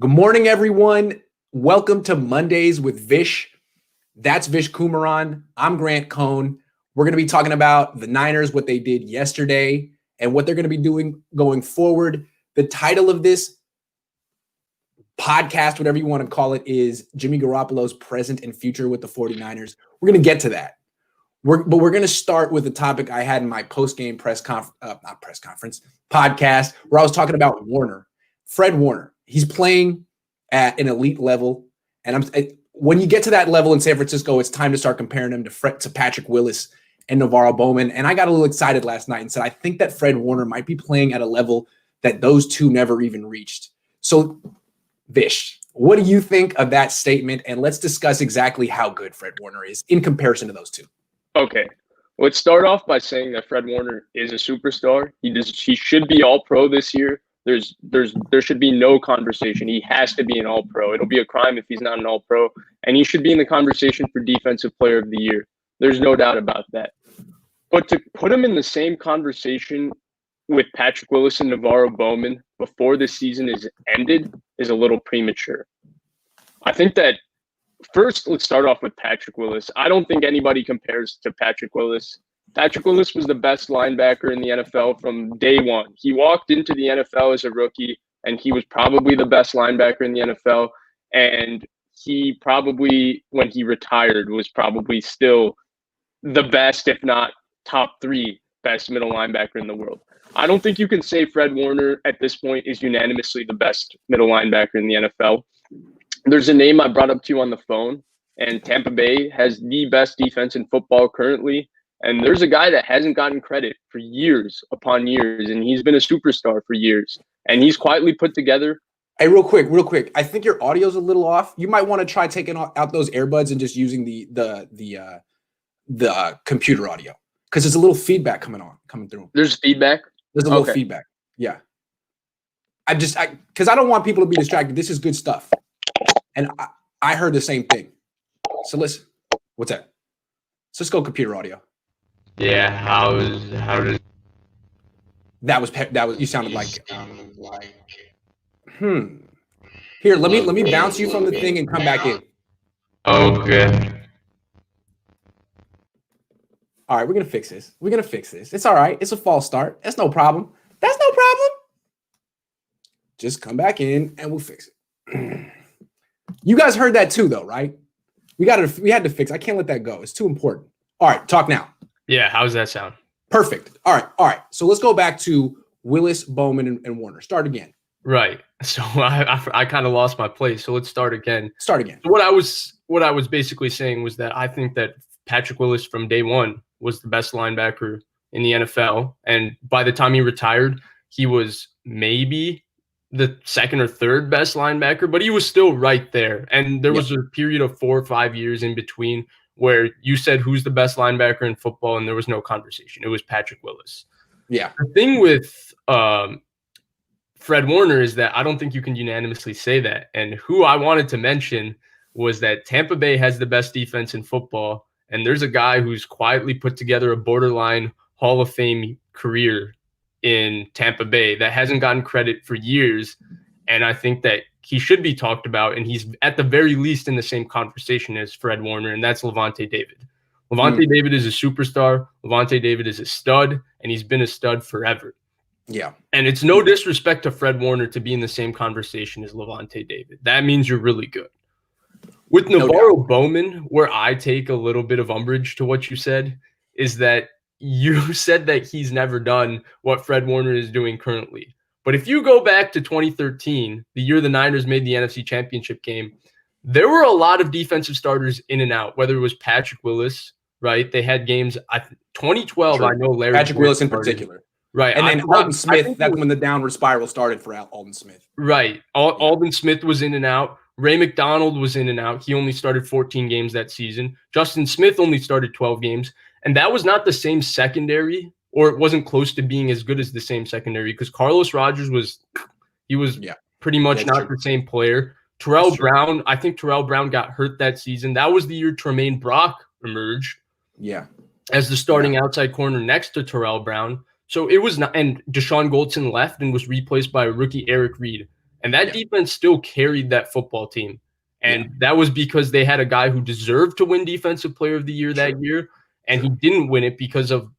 Good morning, everyone. Welcome to Mondays with Vish. That's Vish Kumaran. I'm Grant Cohn. We're going to be talking about the Niners, what they did yesterday, and what they're going to be doing going forward. The title of this podcast, whatever you want to call it, is Jimmy Garoppolo's present and future with the 49ers. We're going to get to that. But we're going to start with the topic I had in my post-game podcast, where I was talking about Fred Warner. He's playing at an elite level, and when you get to that level in San Francisco, it's time to start comparing him to Patrick Willis and Navarro Bowman. And I got a little excited last night and said, I think that Fred Warner might be playing at a level that those two never even reached. So, Vish, what do you think of that statement? And let's discuss exactly how good Fred Warner is in comparison to those two. Okay, let's start off by saying that Fred Warner is a superstar. He should be All-Pro this year. There should be no conversation. He has to be an All-Pro. It'll be a crime if he's not an All-Pro, and he should be in the conversation for Defensive Player of the Year. There's no doubt about that. But to put him in the same conversation with Patrick Willis and Navarro Bowman before the season is ended is a little premature. I think that first, let's start off with Patrick Willis. I don't think anybody compares to Patrick Willis. Patrick Willis was the best linebacker in the NFL from day one. He walked into the NFL as a rookie, and he was probably the best linebacker in the NFL. And he probably, when he retired, was probably still the best, if not top three best middle linebacker in the world. I don't think you can say Fred Warner at this point is unanimously the best middle linebacker in the NFL. There's a name I brought up to you on the phone, and Tampa Bay has the best defense in football currently. And there's a guy that hasn't gotten credit for years upon years, and he's been a superstar for years. And he's quietly put together. Hey, real quick. I think your audio's a little off. You might want to try taking out those earbuds and just using the computer audio, because there's a little feedback coming through. There's feedback? There's a little feedback. Yeah. Because I don't want people to be distracted. This is good stuff. And I heard the same thing. So listen. What's that? So let's go computer audio. Yeah, how does that was you sounded like Here, let me bounce you from the thing and come back in. Okay. All right, we're gonna fix this. It's all right. It's a false start. That's no problem. Just come back in and we'll fix it. You guys heard that too, though, right? We had to fix. I can't let that go. It's too important. All right, talk now. Yeah, how does that sound? Perfect. All right. So let's go back to Willis, Bowman, and Warner. Start again. Right. So I kind of lost my place. So let's start again. So what I was basically saying was that I think that Patrick Willis from day one was the best linebacker in the NFL, and by the time he retired, he was maybe the second or third best linebacker, but he was still right there. And there was a period of 4 or 5 years in between where you said who's the best linebacker in football, and there was no conversation. It was Patrick Willis. Yeah. The thing with Fred Warner is that I don't think you can unanimously say that. And who I wanted to mention was that Tampa Bay has the best defense in football, and there's a guy who's quietly put together a borderline Hall of Fame career in Tampa Bay that hasn't gotten credit for years. And I think that he should be talked about, and he's at the very least in the same conversation as Fred Warner, and that's Lavonte David. Lavonte David is a superstar. Lavonte David is a stud, and he's been a stud forever. Yeah. And it's no disrespect to Fred Warner to be in the same conversation as Lavonte David. That means you're really good. With Navarro Bowman, where I take a little bit of umbrage to what you said, is that you said that he's never done what Fred Warner is doing currently. But if you go back to 2013, the year the Niners made the NFC Championship game, there were a lot of defensive starters in and out, whether it was Patrick Willis, right? They had games, 2012, sure. I know Larry Patrick Willis in particular. Right. And then Alden Smith, that's when the downward spiral started for Alden Smith. Right. Alden Smith was in and out. Ray McDonald was in and out. He only started 14 games that season. Justin Smith only started 12 games. And that was not the same secondary, or it wasn't close to being as good as the same secondary, because Carlos Rogers was pretty much not the same player. Terrell Brown, I think Terrell Brown got hurt that season. That was the year Tremaine Brock emerged as the starting outside corner next to Terrell Brown. So it was not, and Deshaun Goldson left and was replaced by rookie Eric Reed. And that defense still carried that football team. And that was because they had a guy who deserved to win Defensive Player of the Year that year, and he didn't win it because of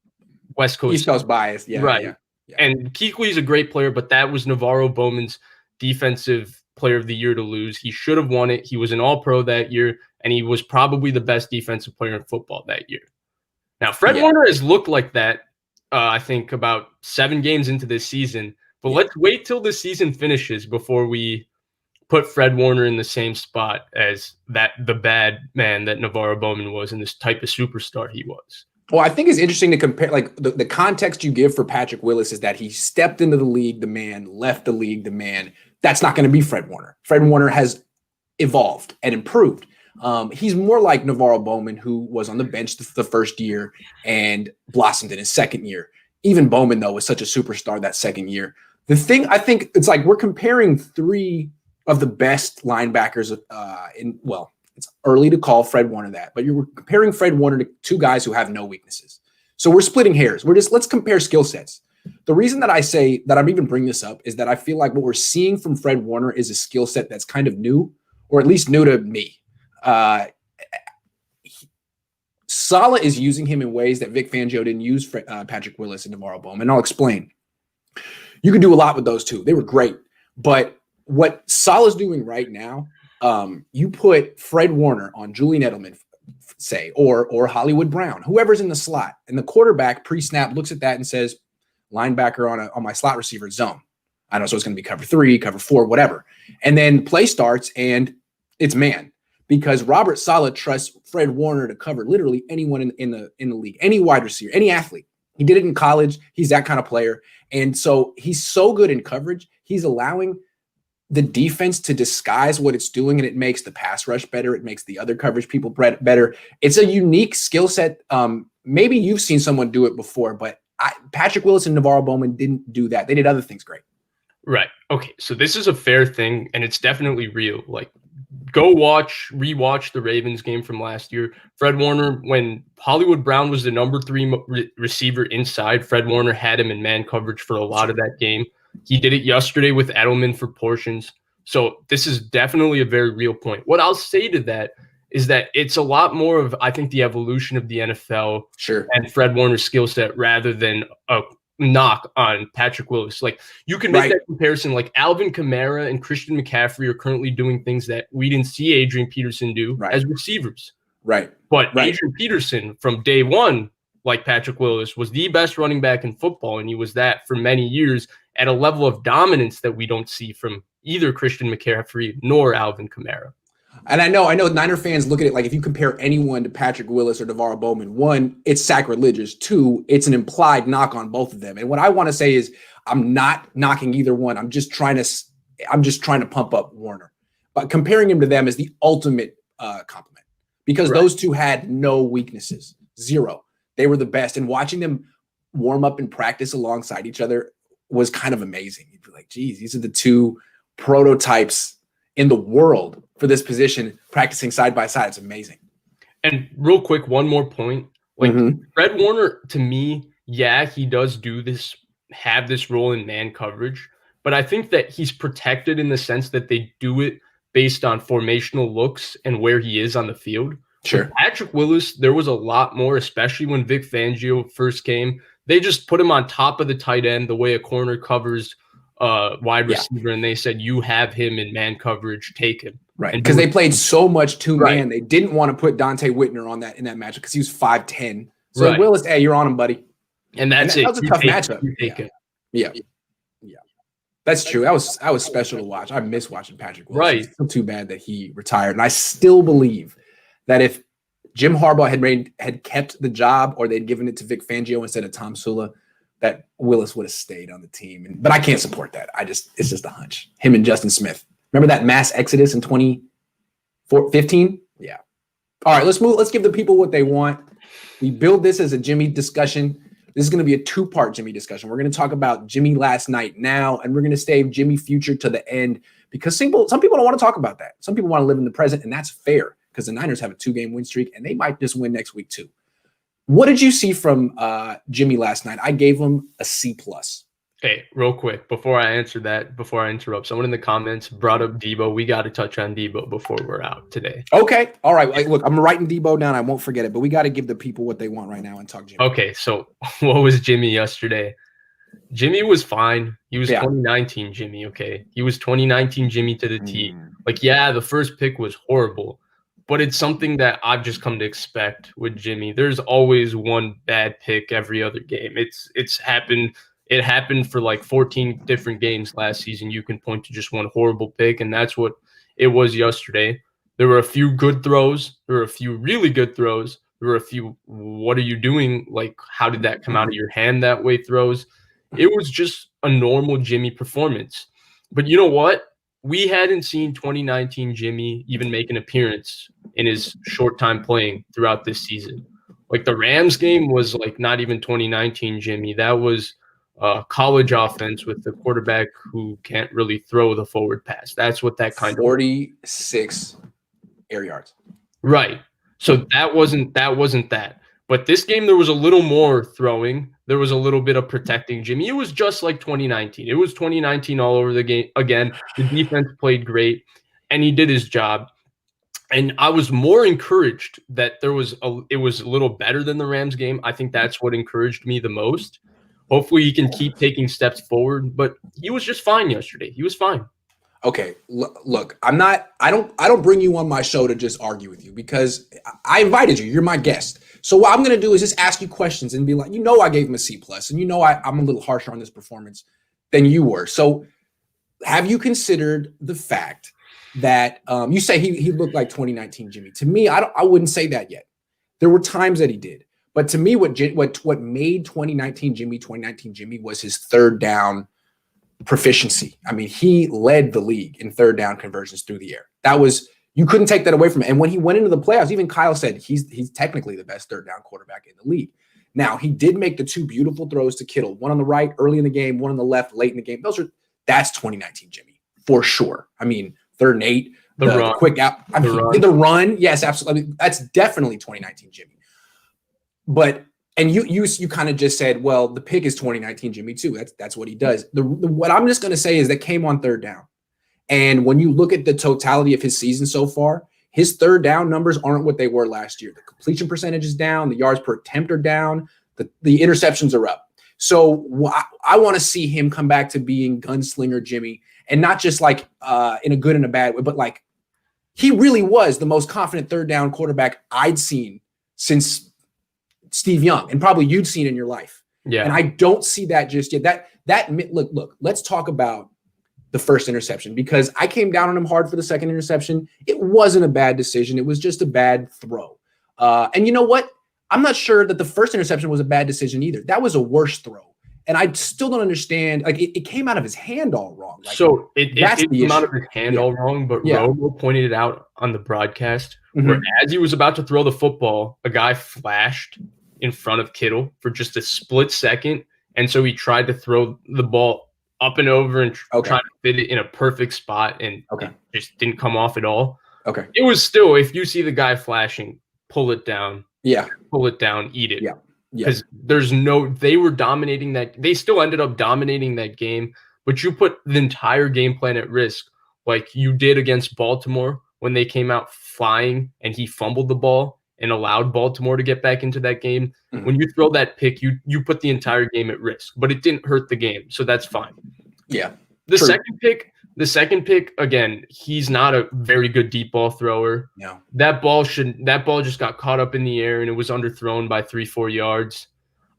West Coast. East Coast bias. Right. And Kuechly's a great player, but that was Navarro Bowman's Defensive Player of the Year to lose. He should have won it. He was an All-Pro that year, and he was probably the best defensive player in football that year. Now, Fred Warner has looked like that, I think, about 7 games into this season. But let's wait till the season finishes before we put Fred Warner in the same spot as the bad man that Navarro Bowman was and this type of superstar he was. Well, I think it's interesting to compare, like the context you give for Patrick Willis is that he stepped into the league, the man, left the league, the man. That's not going to be Fred Warner. Fred Warner has evolved and improved. He's more like Navarro Bowman, who was on the bench the first year and blossomed in his second year. Even Bowman, though, was such a superstar that second year. The thing, I think it's like we're comparing 3 of the best linebackers it's early to call Fred Warner that, but you're comparing Fred Warner to 2 guys who have no weaknesses. So we're splitting hairs. Let's compare skill sets. The reason that I say that I'm even bringing this up is that I feel like what we're seeing from Fred Warner is a skill set that's kind of new, or at least new to me. Saleh is using him in ways that Vic Fangio didn't use Patrick Willis and Navarro Bowman. And I'll explain. You can do a lot with those 2. They were great. But what Saleh's doing right now, you put Fred Warner on Julian Edelman, say, or Hollywood Brown, whoever's in the slot, and the quarterback pre-snap looks at that and says, linebacker on my slot receiver zone. I don't know, so it's going to be cover 3, cover 4, whatever. And then play starts and it's man, because Robert Saleh trusts Fred Warner to cover literally anyone in the league, any wide receiver, any athlete. He did it in college. He's that kind of player. And so he's so good in coverage. He's allowing the defense to disguise what it's doing, and it makes the pass rush better. It makes the other coverage people better. It's a unique skill set. Maybe you've seen someone do it before, but Patrick Willis and Navarro Bowman didn't do that. They did other things great. Right. Okay. So this is a fair thing, and it's definitely real. Like, go rewatch the Ravens game from last year. Fred Warner, when Hollywood Brown was the number 3 receiver inside, Fred Warner had him in man coverage for a lot of that game. He did it yesterday with Edelman for portions. So this is definitely a very real point. What I'll say to that is that it's a lot more of, I think, the evolution of the NFL and Fred Warner's skill set rather than a knock on Patrick Willis. Like, you can make that comparison. Like, Alvin Kamara and Christian McCaffrey are currently doing things that we didn't see Adrian Peterson do as receivers. But Adrian Peterson, from day one, like Patrick Willis, was the best running back in football, and he was that for many years at a level of dominance that we don't see from either Christian McCaffrey nor Alvin Kamara. And I know Niner fans look at it like, if you compare anyone to Patrick Willis or Navarro Bowman, 1, it's sacrilegious. 2, it's an implied knock on both of them. And what I want to say is, I'm not knocking either one. I'm just trying to pump up Warner. But comparing him to them is the ultimate compliment, because those 2 had no weaknesses, 0. They were the best. And watching them warm up and practice alongside each other was kind of amazing. You'd be like, geez, these are the 2 prototypes in the world for this position practicing side by side. It's amazing. And real quick, one more point. Like, Fred Warner, to me, he does have this role in man coverage, but I think that he's protected in the sense that they do it based on formational looks and where he is on the field. With Patrick Willis, there was a lot more, especially when Vic Fangio first came. They just put him on top of the tight end the way a corner covers wide receiver, and they said, you have him in man coverage, take him. Because they played so much 2-man. They didn't want to put Dante Whitner on that in that matchup because he was 5'10". So Willis, hey, you're on him, buddy. And that's it. That was a tough matchup. Yeah. That's true. That was special to watch. I miss watching Patrick Willis. It's still too bad that he retired. And I still believe that if Jim Harbaugh had kept the job, or they'd given it to Vic Fangio instead of Tom Sula, that Willis would have stayed on the team. But I can't support that. It's just a hunch. Him and Justin Smith. Remember that mass exodus in 2015? Yeah. All right, let's move. Let's give the people what they want. We build this as a Jimmy discussion. This is going to be a 2-part Jimmy discussion. We're going to talk about Jimmy last night now, and we're going to save Jimmy future to the end, because some people don't want to talk about that. Some people want to live in the present, and that's fair, because the Niners have a 2-game win streak, and they might just win next week too. What did you see from Jimmy last night? I gave him a C+. Hey, real quick, before I interrupt, someone in the comments brought up Debo. We got to touch on Debo before we're out today. Okay. All right. Look, I'm writing Debo down. I won't forget it, but we got to give the people what they want right now and talk Jimmy. Okay, so what was Jimmy yesterday? Jimmy was fine. He was 2019 Jimmy, okay? He was 2019 Jimmy to the T. Like, yeah, the first pick was horrible, but it's something that I've just come to expect with Jimmy. There's always one bad pick every other game. It's happened. It happened for like 14 different games last season. You can point to just one horrible pick, and that's what it was yesterday. There were a few good throws. There were a few really good throws. There were a few, what are you doing? Like, how did that come out of your hand that way throws? It was just a normal Jimmy performance. But you know what? We hadn't seen 2019 Jimmy even make an appearance in his short time playing throughout this season. Like, the Rams game was like not even 2019 Jimmy. That was college offense with the quarterback who can't really throw the forward pass. That's what that kind 46 air yards. Right. So that wasn't that. But this game, there was a little more throwing. There was a little bit of protecting Jimmy. It was just like 2019. It was 2019 all over the game. Again, the defense played great, and he did his job. And I was more encouraged that it was a little better than the Rams game. I think that's what encouraged me the most. Hopefully he can keep taking steps forward, but he was just fine yesterday. He was fine. Okay, look, I don't bring you on my show to just argue with you because I invited you. You're my guest. So what I'm going to do is just ask you questions and be like, I gave him a C+, and I'm a little harsher on this performance than you were. So have you considered the fact that you say he looked like 2019 Jimmy? To me, I wouldn't say that yet. There were times that he did. But to me, what made 2019 Jimmy was his third down proficiency. I mean, he led the league in third down conversions through the air. You couldn't take that away from him. And when he went into the playoffs, even Kyle said he's technically the best third down quarterback in the league. Now, he did make the two beautiful throws to Kittle, one on the right early in the game, one on the left late in the game. That's 2019 Jimmy for sure. I mean, 3rd and 8, the quick out, the run. Yes, absolutely. I mean, that's definitely 2019 Jimmy. But you kind of just said, well, the pick is 2019 Jimmy too. That's what he does. What I'm just going to say is that came on third down. And when you look at the totality of his season so far, his third down numbers aren't what they were last year. The completion percentage is down. The yards per attempt are down. The interceptions are up. So I want to see him come back to being gunslinger Jimmy, and not just like in a good and a bad way, but like he really was the most confident third down quarterback I'd seen since Steve Young, and probably you'd seen in your life. Yeah. And I don't see that just yet. Look, let's talk about the first interception, because I came down on him hard for the second interception. It wasn't a bad decision. It was just a bad throw. And you know what? I'm not sure that the first interception was a bad decision either. That was a worse throw. And I still don't understand. Like, it came out of his hand all wrong. Like, so it came out of his hand all wrong, but Romo pointed it out on the broadcast where as he was about to throw the football, a guy flashed in front of Kittle for just a split second. And so he tried to throw the ball up and over and try to fit it in a perfect spot, and it just didn't come off at all. Okay. It was still, if you see the guy flashing, pull it down. Yeah. Pull it down, eat it. Yeah. Because they were dominating that. They still ended up dominating that game, but you put the entire game plan at risk, like you did against Baltimore when they came out flying and he fumbled the ball and allowed Baltimore to get back into that game. Mm-hmm. When you throw that pick, you put the entire game at risk, but it didn't hurt the game, so that's fine. Yeah. The second pick, again, he's not a very good deep ball thrower. No. That ball just got caught up in the air and it was underthrown by 3-4 yards.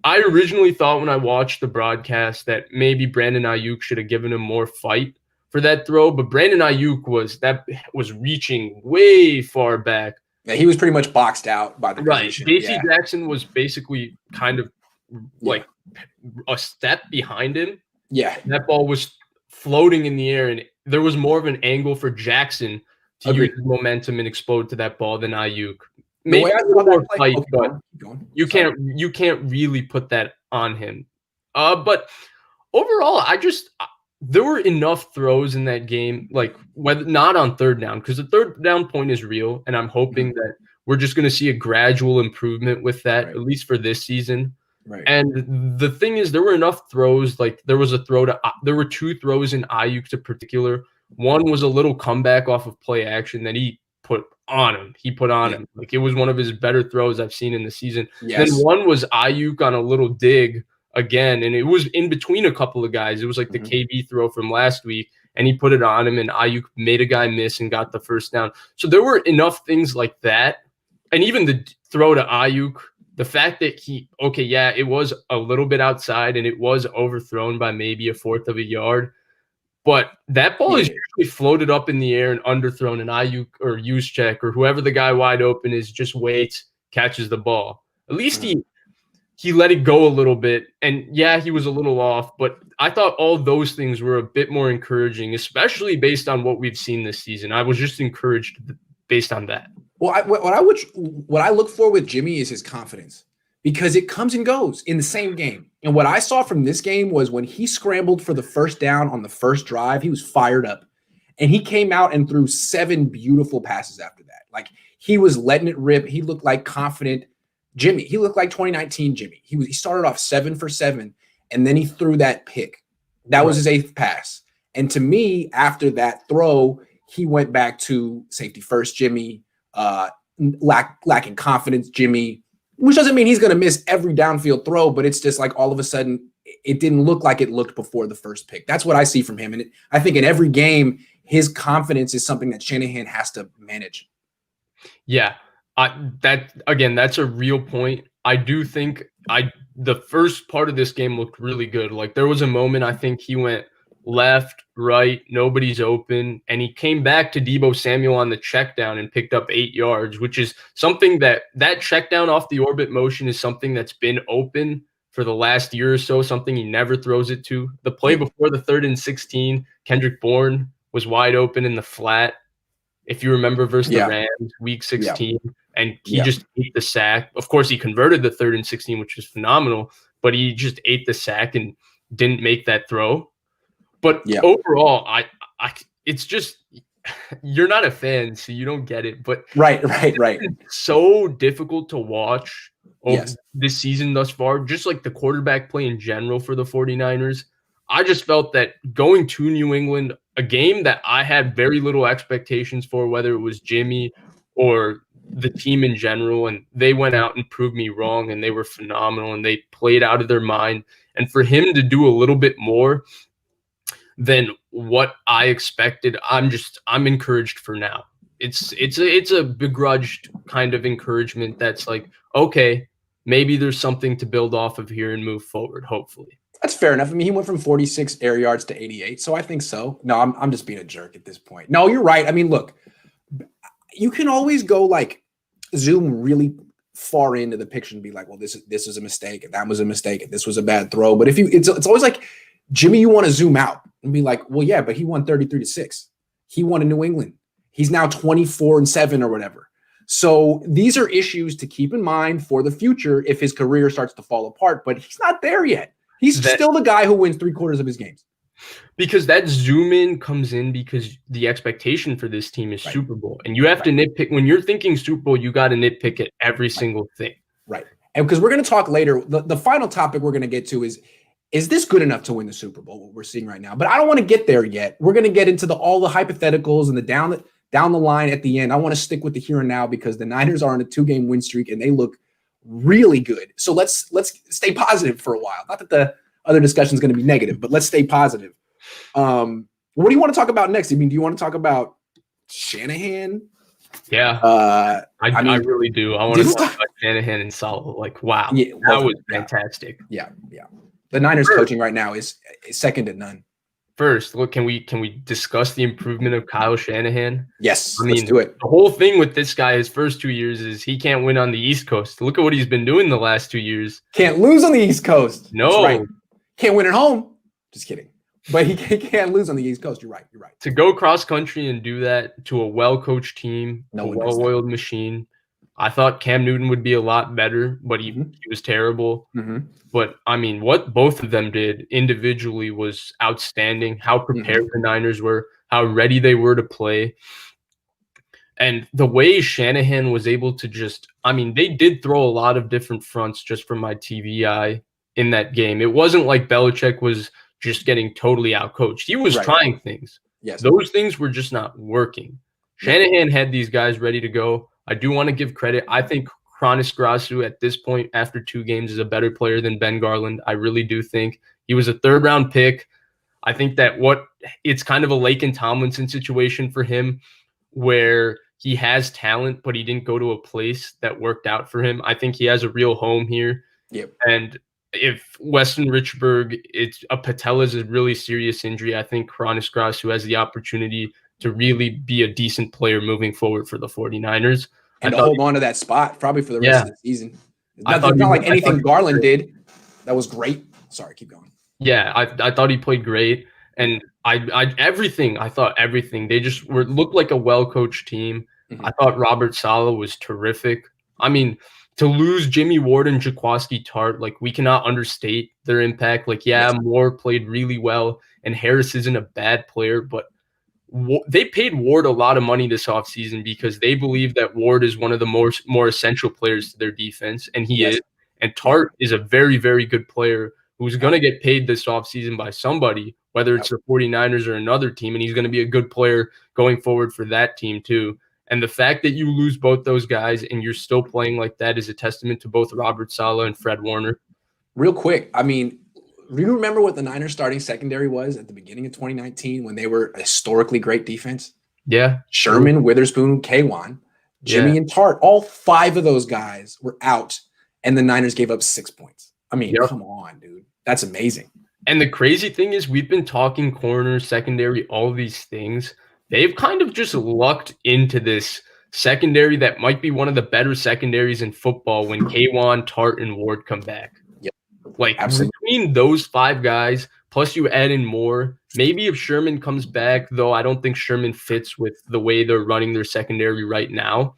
I originally thought when I watched the broadcast that maybe Brandon Ayuk should have given him more fight for that throw, but Brandon Ayuk was reaching way far back. Yeah, he was pretty much boxed out by the position. J.C. Jackson was basically kind of like a step behind him. Yeah. That ball was floating in the air, and there was more of an angle for Jackson to use his momentum and explode to that ball than Ayuk. Maybe more fight, but you can't really put that on him. But overall, there were enough throws in that game, like whether not on third down, because the third down point is real, and I'm hoping that we're just going to see a gradual improvement with that, at least for this season. Right. And the thing is, there were enough throws. Like there were 2 throws in Ayuk in particular. One was a little comeback off of play action that he put on him. Like it was one of his better throws I've seen in the season. Yes. Then one was Ayuk on a little dig again, and it was in between a couple of guys. It was like the KB throw from last week, and he put it on him, and Ayuk made a guy miss and got the first down. So there were enough things like that. And even the throw to Ayuk, the fact that it was a little bit outside and it was overthrown by maybe a fourth of a yard, but that ball is usually floated up in the air and underthrown, and Ayuk or Juszczyk or whoever the guy wide open is just waits, catches the ball. At least he let it go a little bit, and he was a little off, but I thought all those things were a bit more encouraging, especially based on what we've seen this season. I was just encouraged based on that. Well, what I look for with Jimmy is his confidence, because it comes and goes in the same game. And what I saw from this game was when he scrambled for the first down on the first drive, he was fired up, and he came out and threw 7 beautiful passes after that. Like he was letting it rip. He looked like confident Jimmy. He looked like 2019 Jimmy. He started off 7 for 7, and then he threw that pick. That was his 8th pass. And to me, after that throw, he went back to safety first Jimmy, lacking confidence Jimmy, which doesn't mean he's going to miss every downfield throw, but it's just like all of a sudden it didn't look like it looked before the first pick. That's what I see from him. And I think in every game, his confidence is something that Shanahan has to manage. Yeah, that's a real point. I do think the first part of this game looked really good. Like there was a moment I think he went left, right, nobody's open, and he came back to Deebo Samuel on the check down and picked up 8 yards, which is something that check down off the orbit motion is something that's been open for the last year or so, something he never throws it to. The play before the 3rd and 16, Kendrick Bourne was wide open in the flat, if you remember, versus the Rams, week 16, and he just ate the sack. Of course, he converted the 3rd and 16, which was phenomenal, but he just ate the sack and didn't make that throw. But overall, it's just you're not a fan, so you don't get it. But right. It's so difficult to watch this season thus far, just like the quarterback play in general for the 49ers. I just felt that going to New England, a game that I had very little expectations for, whether it was Jimmy or the team in general, and they went out and proved me wrong, and they were phenomenal, and they played out of their mind. And for him to do a little bit more than what I expected, I'm encouraged for now. It's a begrudged kind of encouragement that's like, okay, maybe there's something to build off of here and move forward, hopefully. That's fair enough. I mean, he went from 46 air yards to 88, so I think so. No, I'm just being a jerk at this point. No, you're right. I mean, look, you can always go like zoom really far into the picture and be like, well, this is a mistake, and that was a mistake, and this was a bad throw. But it's always like Jimmy, you want to zoom out and be like, well, yeah, but he won 33-6. He won in New England. He's now 24-7 or whatever. So these are issues to keep in mind for the future if his career starts to fall apart, but he's not there yet. He's still the guy who wins 3/4 of his games. Because that zoom in comes in because the expectation for this team is Super Bowl. And you have to nitpick. When you're thinking Super Bowl, you got to nitpick at every single thing. Right. And because we're going to talk later, the final topic we're going to get to is this good enough to win the Super Bowl, what we're seeing right now? But I don't want to get there yet. We're going to get into all the hypotheticals and the down the line at the end. I want to stick with the here and now because the Niners are on a 2-game win streak and they look really good. So let's stay positive for a while. Not that the other discussion is going to be negative, but let's stay positive. What do you want to talk about next? I mean, do you want to talk about Shanahan? Yeah, I really do. I want to talk about Shanahan and Saleh. Like, wow, that was fantastic. Yeah. The Niners coaching right now is second to none. First, look, can we discuss the improvement of Kyle Shanahan? Yes, let's do it. The whole thing with this guy, his first 2 years, is he can't win on the East Coast. Look at what he's been doing the last 2 years. Can't lose on the East Coast. No. That's right. Can't win at home. Just kidding. But he can't lose on the East Coast. You're right. To go cross country and do that to a well-coached team, a well-oiled machine. I thought Cam Newton would be a lot better, but he was terrible. Mm-hmm. But, I mean, what both of them did individually was outstanding, how prepared the Niners were, how ready they were to play. And the way Shanahan was able to they did throw a lot of different fronts just from my TV eye in that game. It wasn't like Belichick was just getting totally outcoached. He was trying things. Yes. Those things were just not working. Shanahan had these guys ready to go. I do want to give credit. I think Chronis Grasu at this point after 2 games is a better player than Ben Garland. I really do think. He was a 3rd-round pick. I think that it's kind of a Laken Tomlinson situation for him where he has talent, but he didn't go to a place that worked out for him. I think he has a real home here. Yep. And if Weston Richburg, patella is a really serious injury, I think Chronis Grasu has the opportunity to really be a decent player moving forward for the 49ers. And hold on to that spot probably for the rest of the season. It's not like anything Garland did. That was great. Sorry, keep going. Yeah, I thought he played great. And I thought everything. They just looked like a well-coached team. Mm-hmm. I thought Robert Saleh was terrific. I mean, to lose Jimmy Ward and Jaquiski Tart, like, we cannot understate their impact. Like, Moore played really well, and Harris isn't a bad player, but they paid Ward a lot of money this offseason because they believe that Ward is one of the more essential players to their defense, and he is. And Tart is a very, very good player who's going to get paid this offseason by somebody, whether it's the 49ers or another team, and he's going to be a good player going forward for that team too. And the fact that you lose both those guys and you're still playing like that is a testament to both Robert Saleh and Fred Warner. Real quick, I mean, do you remember what the Niners starting secondary was at the beginning of 2019 when they were a historically great defense? Yeah. Sherman, Witherspoon, Kwan, Jimmy, and Tart. All 5 of those guys were out, and the Niners gave up 6 points. I mean, come on, dude. That's amazing. And the crazy thing is we've been talking corner, secondary, all of these things. They've kind of just lucked into this secondary that might be one of the better secondaries in football when Kwan, Tart, and Ward come back. Yep. Like, between those 5 guys, plus you add in more, maybe if Sherman comes back, though I don't think Sherman fits with the way they're running their secondary right now,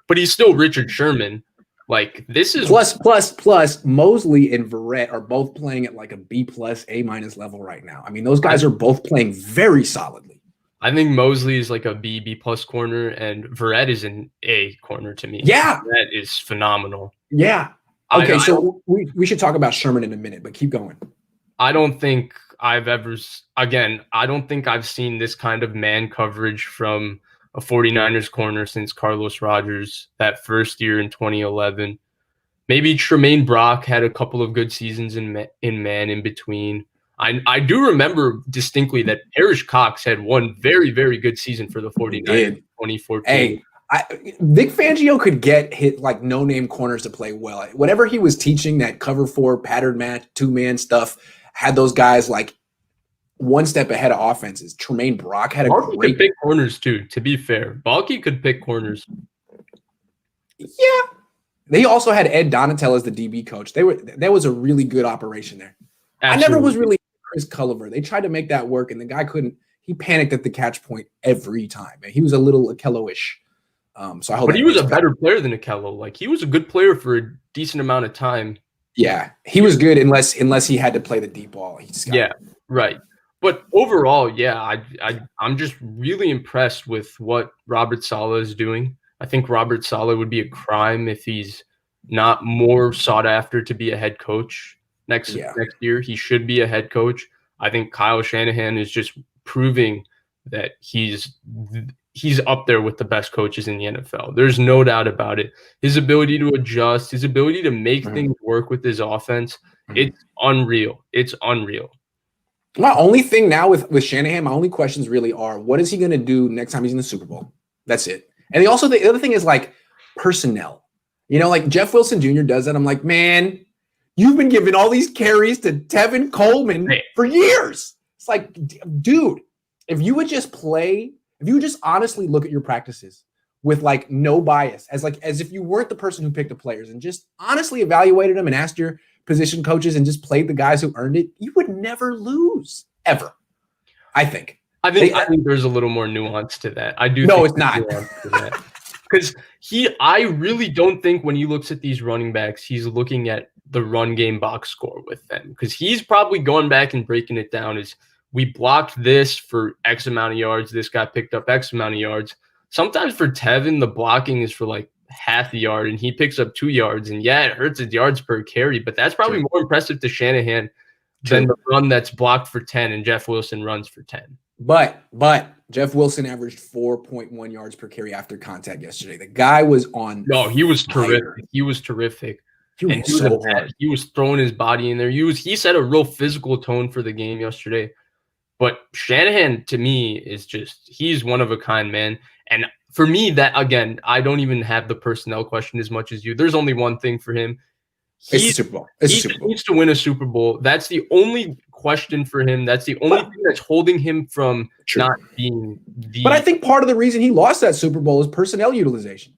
but he's still Richard Sherman. Like, this is plus Mosley and Verrett are both playing at like a B+, A- level right now. I mean, those guys are both playing very solidly. I think Mosley is like a B+ corner, and Verrett is an A corner to me. Yeah. That is phenomenal. Yeah. Okay, so we should talk about Sherman in a minute, but keep going. I don't think I've seen this kind of man coverage from a 49ers corner since Carlos Rogers that first year in 2011. Maybe Tremaine Brock had a couple of good seasons in man in between. I do remember distinctly that Parrish Cox had one very, very good season for the 49ers in 2014. Hey, Vic Fangio could get hit like no-name corners to play well. Whatever he was teaching, that cover 4 pattern match 2-man stuff, had those guys like one step ahead of offenses. Tremaine Brock had Balky could pick corners too, to be fair. Balky could pick corners. Yeah. They also had Ed Donatel as the DB coach. That was a really good operation there. Absolutely. I never was really Chris Culliver. They tried to make that work, and the guy couldn't. He panicked at the catch point every time. And he was a little Akello-ish. So I hope. But he was a better player than Akello. Like, he was a good player for a decent amount of time. Yeah, he was good unless he had to play the deep ball. Right. But overall, I'm just really impressed with what Robert Saleh is doing. I think Robert Saleh would be a crime if he's not more sought after to be a head coach next year. He should be a head coach. I think Kyle Shanahan is just proving that he's up there with the best coaches in the NFL. There's no doubt about it. His ability to adjust, his ability to make things work with his offense, it's unreal. It's unreal. My only thing now with Shanahan, my only questions really are, what is he going to do next time he's in the Super Bowl? That's it. And the other thing is like personnel. You know, like Jeff Wilson Jr. does that. I'm like, man, you've been giving all these carries to Tevin Coleman for years. It's like, dude, if you would just honestly look at your practices with like no bias, as if you weren't the person who picked the players and just honestly evaluated them and asked your position coaches and just played the guys who earned it, you would never lose ever. I think there's a little more nuance to that. No, it's not. Because I really don't think when he looks at these running backs, he's looking at the run game box score with them. Because he's probably going back and breaking it down as we blocked this for X amount of yards. This guy picked up X amount of yards. sometimes for Tevin, the blocking is for like half the yard and he picks up 2 yards. And yeah, it hurts his yards per carry, but that's probably more impressive to Shanahan than the run that's blocked for 10 and Jeff Wilson runs for 10. But Jeff Wilson averaged 4.1 yards per carry after contact yesterday. The guy was on. No, he was terrific. He was terrific. He was so hard. He was throwing his body in there. He set a real physical tone for the game yesterday. But Shanahan, to me, is he's one of a kind, man. And for me, that, again, I don't even have the personnel question as much as you. There's only one thing for him. It's the Super Bowl. He needs to win a Super Bowl. That's the only question for him. That's the only thing that's holding him from not being the. But I think part of the reason he lost that Super Bowl is personnel utilization.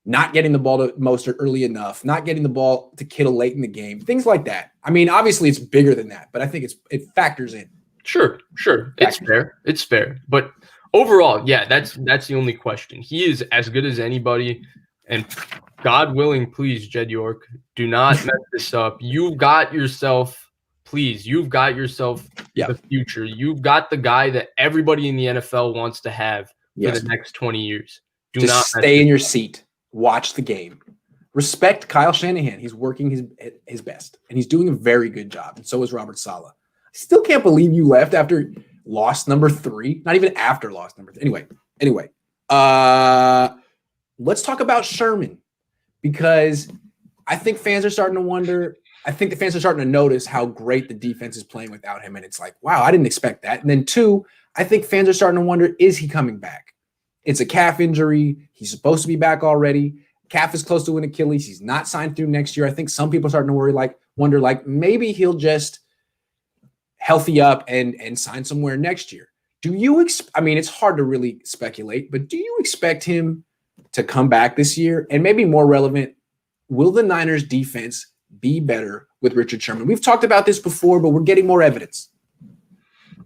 Not getting the ball to Mostert early enough, not getting the ball to Kittle late in the game, things like that. I mean, obviously it's bigger than that, but I think it factors in. Sure. It's fair. But overall, yeah, that's the only question. He is as good as anybody, and God willing, please, Jed York, do not mess this up. You've got yourself the future. You've got the guy that everybody in the NFL wants to have for the next 20 years. Do not stay in your seat. Watch the game. Respect Kyle Shanahan. He's working his best, and he's doing a very good job. And so is Robert Saleh. I still can't believe you left after loss number 3. Not even after loss number 3. Anyway. Let's talk about Sherman, because I think fans are starting to wonder. I think the fans are starting to notice how great the defense is playing without him. And it's like, wow, I didn't expect that. And then 2, I think fans are starting to wonder, is he coming back? It's a calf injury. He's supposed to be back already. Calf is close to an Achilles. He's not signed through next year. I think some people are starting to wonder, maybe he'll just healthy up and sign somewhere next year. Do you I mean, it's hard to really speculate, but do you expect him to come back this year? And maybe more relevant, will the Niners defense be better with Richard Sherman? We've talked about this before, but we're getting more evidence.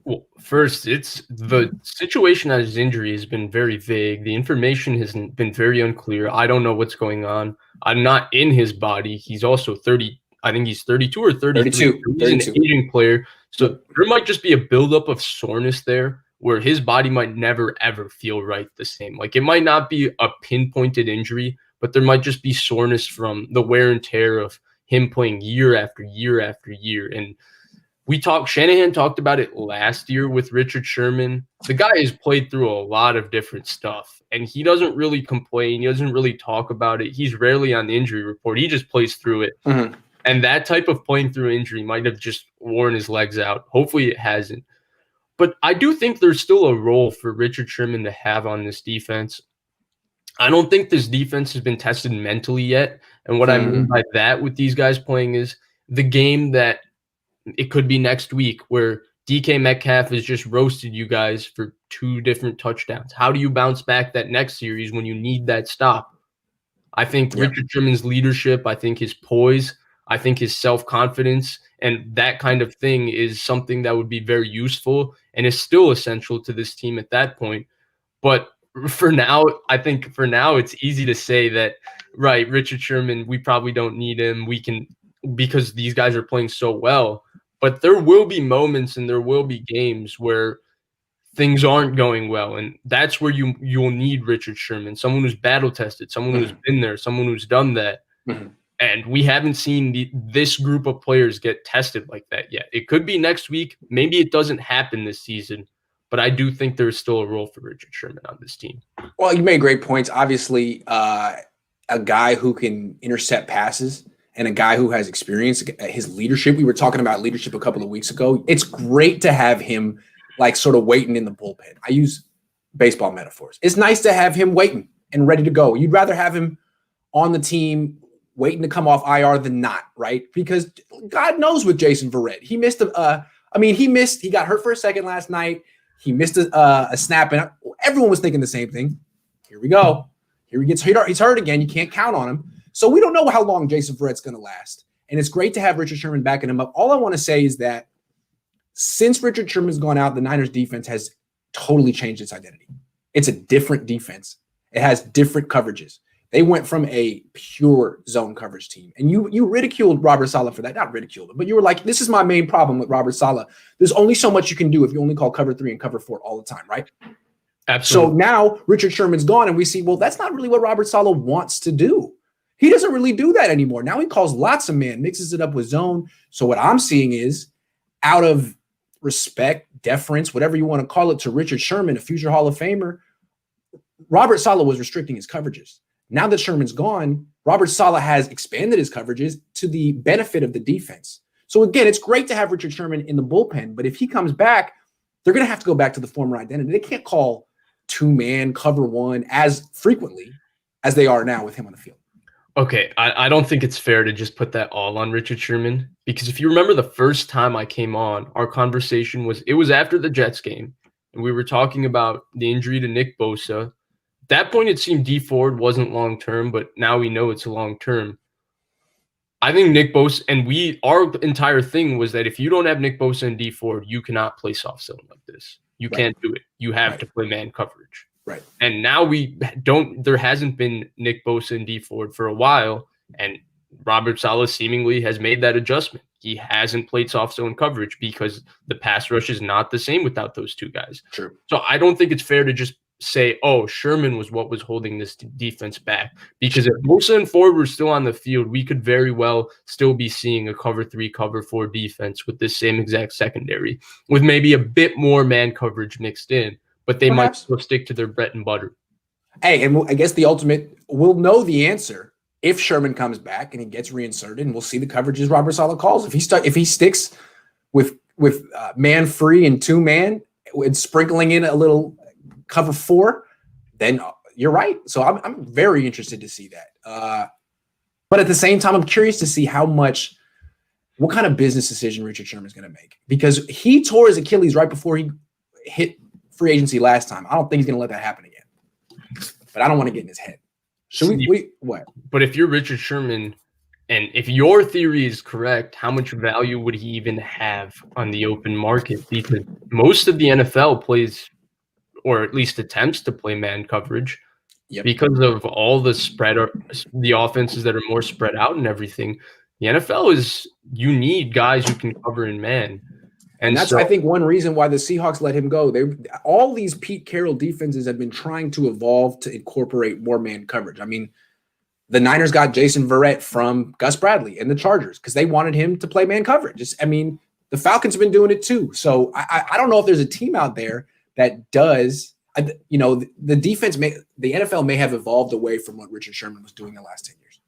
Well, first, it's the situation at his injury has been very vague. The information has been very unclear. I don't know what's going on. I'm not in his body. He's also 30. I think he's 32 or 33. He's an aging player. So there might just be a buildup of soreness there where his body might never, ever feel right the same. Like, it might not be a pinpointed injury, but there might just be soreness from the wear and tear of him playing year after year after year. And Shanahan talked about it last year with Richard Sherman. The guy has played through a lot of different stuff, and he doesn't really complain. He doesn't really talk about it. He's rarely on the injury report. He just plays through it. Mm-hmm. And that type of playing through injury might have just worn his legs out. Hopefully it hasn't. But I do think there's still a role for Richard Sherman to have on this defense. I don't think this defense has been tested mentally yet. And what I mean by that with these guys playing is the game that it could be next week where DK Metcalf has just roasted you guys for 2 different touchdowns. How do you bounce back that next series when you need that stop? I think Richard Sherman's leadership, I think his poise, I think his self-confidence and that kind of thing is something that would be very useful and is still essential to this team at that point. But for now, it's easy to say that, right, Richard Sherman, we probably don't need him. We can, because these guys are playing so well. But there will be moments and there will be games where things aren't going well. And that's where you'll need Richard Sherman, someone who's battle tested, someone who's been there, someone who's done that. Mm-hmm. And we haven't seen this group of players get tested like that yet. It could be next week. Maybe it doesn't happen this season. But I do think there's still a role for Richard Sherman on this team. Well, you made great points. Obviously, a guy who can intercept passes and a guy who has experience, his leadership. We were talking about leadership a couple of weeks ago. It's great to have him sort of waiting in the bullpen. I use baseball metaphors. It's nice to have him waiting and ready to go. You'd rather have him on the team waiting to come off IR than not, right? Because God knows with Jason Verrett, he missed he got hurt for a second last night. He missed a snap, and everyone was thinking the same thing. Here we go. Here he gets hurt. He's hurt again. You can't count on him. So we don't know how long Jason Verrett's going to last. And it's great to have Richard Sherman backing him up. All I want to say is that since Richard Sherman's gone out, the Niners defense has totally changed its identity. It's a different defense. It has different coverages. They went from a pure zone coverage team. And you ridiculed Robert Saleh for that. Not ridiculed him, but you were like, this is my main problem with Robert Saleh. There's only so much you can do if you only call cover 3 and cover 4 all the time, right? Absolutely. So now Richard Sherman's gone, and we see, well, that's not really what Robert Saleh wants to do. He doesn't really do that anymore. Now he calls lots of man, mixes it up with zone. So what I'm seeing is, out of respect, deference, whatever you want to call it, to Richard Sherman, a future Hall of Famer, Robert Saleh was restricting his coverages. Now that Sherman's gone, Robert Saleh has expanded his coverages to the benefit of the defense. So again, it's great to have Richard Sherman in the bullpen, but if he comes back, they're going to have to go back to the former identity. They can't call two-man cover one as frequently as they are now with him on the field. Okay, I don't think it's fair to just put that all on Richard Sherman, because if you remember the first time I came on, our conversation was after the Jets game, and we were talking about the injury to Nick Bosa. At that point, it seemed D Ford wasn't long-term, but now we know it's a long-term. I think Nick Bosa, and our entire thing was that if you don't have Nick Bosa and D Ford, you cannot play soft zone like this. You can't do it. You have to play man coverage. Right. And now there hasn't been Nick Bosa and D Ford for a while, and Robert Saleh seemingly has made that adjustment. He hasn't played soft zone coverage because the pass rush is not the same without those two guys. True. So I don't think it's fair to just say, oh, Sherman was what was holding this defense back. Because if Bosa and Ford were still on the field, we could very well still be seeing a cover 3, cover 4 defense with this same exact secondary, with maybe a bit more man coverage mixed in. But they might still stick to their bread and butter. Hey, and I guess the ultimate, we'll know the answer if Sherman comes back and he gets reinserted, and we'll see the coverages Robert Saleh calls. If he sticks with man free and 2-man and sprinkling in a little cover 4, then you're right. So I'm very interested to see that. But at the same time, I'm curious to see what kind of business decision Richard Sherman is going to make, because he tore his Achilles right before he hit free agency last time. I don't think he's going to let that happen again. But I don't want to get in his head. Should we what? But if you're Richard Sherman, and if your theory is correct, how much value would he even have on the open market? Because most of the NFL plays, or at least attempts to play man coverage, because of all the offenses that are more spread out and everything. The NFL is, you need guys who can cover in man. And that's, I think, one reason why the Seahawks let him go. All these Pete Carroll defenses have been trying to evolve to incorporate more man coverage. I mean, the Niners got Jason Verrett from Gus Bradley and the Chargers because they wanted him to play man coverage. The Falcons have been doing it too. So I don't know if there's a team out there that does. The defense the NFL may have evolved away from what Richard Sherman was doing the last 10 years.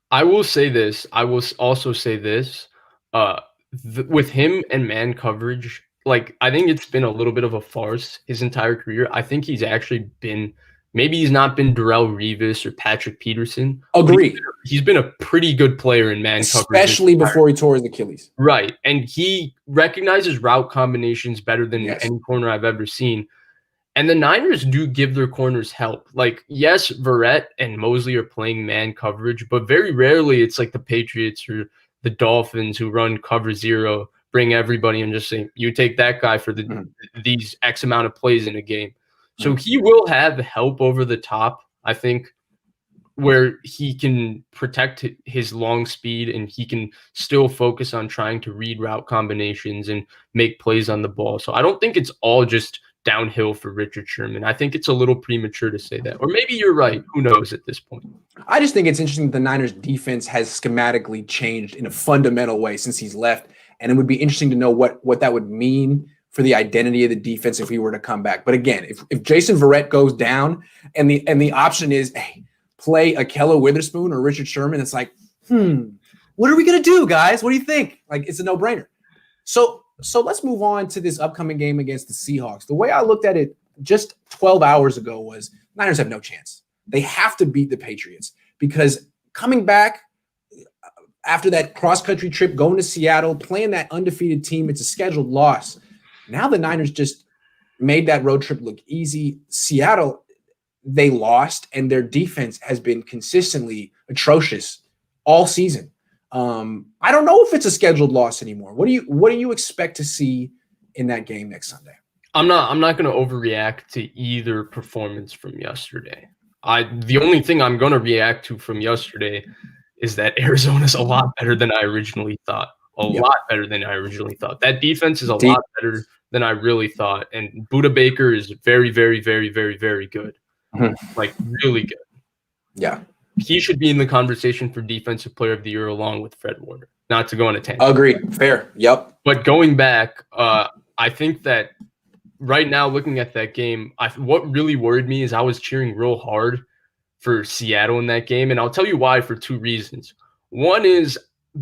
I will say this. I will also say this. With him and man coverage, I think it's been a little bit of a farce his entire career. I think he's actually been, maybe he's not been Darrelle Revis or Patrick Peterson. Agree. He's been a pretty good player in man coverage. Especially before he tore his Achilles. Right. And he recognizes route combinations better than any corner I've ever seen. And the Niners do give their corners help. Yes, Verrett and Mosley are playing man coverage, but very rarely it's like the Patriots or the Dolphins who run cover 0, bring everybody and just say, you take that guy for these X amount of plays in a game. So he will have help over the top, I think, where he can protect his long speed and he can still focus on trying to read route combinations and make plays on the ball. So I don't think it's all just downhill for Richard Sherman. I think it's a little premature to say that. Or maybe you're right. Who knows at this point? I just think it's interesting that the Niners defense has schematically changed in a fundamental way since he's left. And it would be interesting to know what that would mean for the identity of the defense if he were to come back. But again, if Jason Verrett goes down and the option is, hey, play Ahkello Witherspoon or Richard Sherman, it's like, what are we going to do, guys? What do you think? It's a no-brainer. So let's move on to this upcoming game against the Seahawks. The way I looked at it just 12 hours ago was Niners have no chance. They have to beat the Patriots because coming back after that cross-country trip, going to Seattle, playing that undefeated team, it's a scheduled loss. Now the Niners just made that road trip look easy. Seattle, they lost, and their defense has been consistently atrocious all season. I don't know if it's a scheduled loss anymore. What do you expect to see in that game next Sunday? I'm not going to overreact to either performance from yesterday. The only thing I'm going to react to from yesterday is that Arizona's a lot better than I originally thought. A lot better than I originally thought. That defense is a lot better than I really thought. And Budda Baker is very, very, very, very, very good. Like, really good. Yeah. He should be in the conversation for Defensive Player of the Year along with Fred Warner. Not to go on a tangent. Agreed. Fair. Yep. But going back, I think that right now, looking at that game, what really worried me is I was cheering real hard for Seattle in that game. And I'll tell you why for two reasons. One is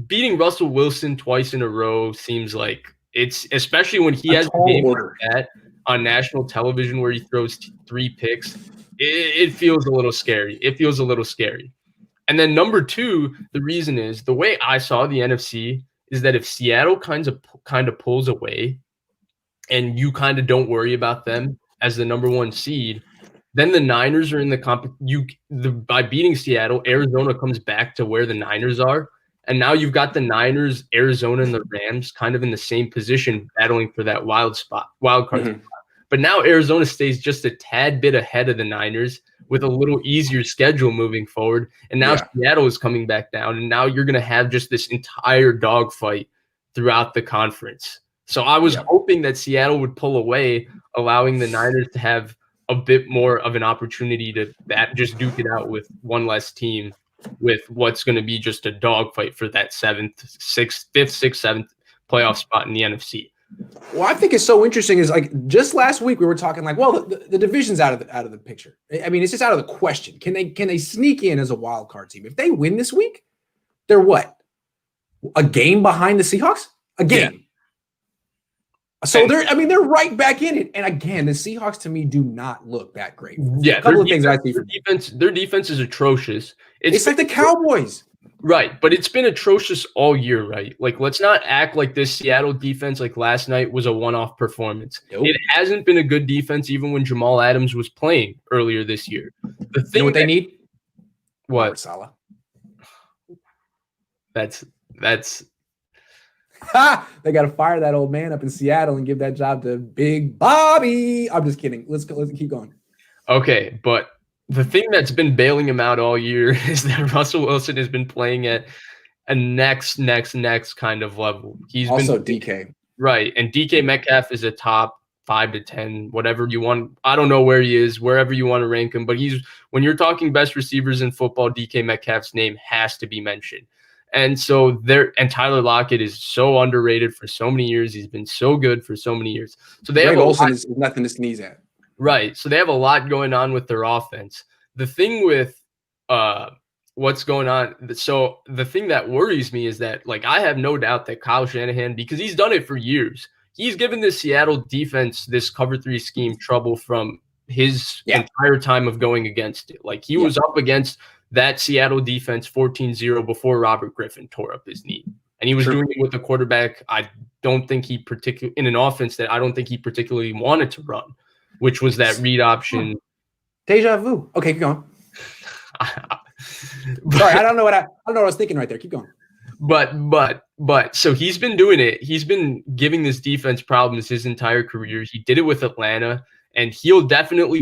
beating Russell Wilson twice in a row seems like it's, especially when he has a game like that on national television where he throws 3 picks, it feels a little scary. It feels a little scary. And then number two, the reason is the way I saw the NFC is that if Seattle kind of pulls away and you kind of don't worry about them as the number 1 seed, then the Niners are in the by beating Seattle, Arizona comes back to where the Niners are. And now you've got the Niners, Arizona, and the Rams kind of in the same position battling for that wild card spot. But now Arizona stays just a tad bit ahead of the Niners with a little easier schedule moving forward. And now Seattle is coming back down. And now you're going to have just this entire dogfight throughout the conference. So I was hoping that Seattle would pull away, allowing the Niners to have a bit more of an opportunity to just duke it out with one less team with what's going to be just a dogfight for that 5th, 6th, 7th playoff spot in the NFC. Well, I think it's so interesting is like just last week we were talking like, well, the division's out of the picture. I mean, it's just out of the question. Can they sneak in as a wild card team? If they win this week, they're what? A game behind the Seahawks? A game. Yeah. So they're right back in it. And again, the Seahawks to me do not look that great. Yeah, a couple of things I see. Their defense is atrocious. It's like the Cowboys. Right, but it's been atrocious all year, right? Like, let's not act like this Seattle defense, like last night, was a one-off performance. Nope. It hasn't been a good defense even when Jamal Adams was playing earlier this year. The thing, you know what they need? What? Robert Saleh. That's. They got to fire that old man up in Seattle and give that job to Big Bobby. I'm just kidding. Let's keep going. Okay, but the thing that's been bailing him out all year is that Russell Wilson has been playing at a next kind of level. He's also been DK. Right, and DK Metcalf is a top 5 to 10, whatever you want. I don't know where he is, wherever you want to rank him, but when you're talking best receivers in football, DK Metcalf's name has to be mentioned. And so Tyler Lockett is so underrated for so many years. He's been so good for so many years. So Greg Olsen is nothing to sneeze at. Right. So they have a lot going on with their offense. The thing with what's going on, so the thing that worries me is that, like, I have no doubt that Kyle Shanahan, because he's done it for years, he's given the Seattle defense, this cover 3 scheme, trouble from his entire time of going against it. Like, he was up against that Seattle defense 14-0 before Robert Griffin tore up his knee. And he was doing it with a quarterback I don't think he in an offense that I don't think he particularly wanted to run, which was that read option. Deja vu. Okay, keep going. Sorry, I don't know what I was thinking right there. Keep going. But so he's been doing it. He's been giving this defense problems his entire career. He did it with Atlanta, and he'll definitely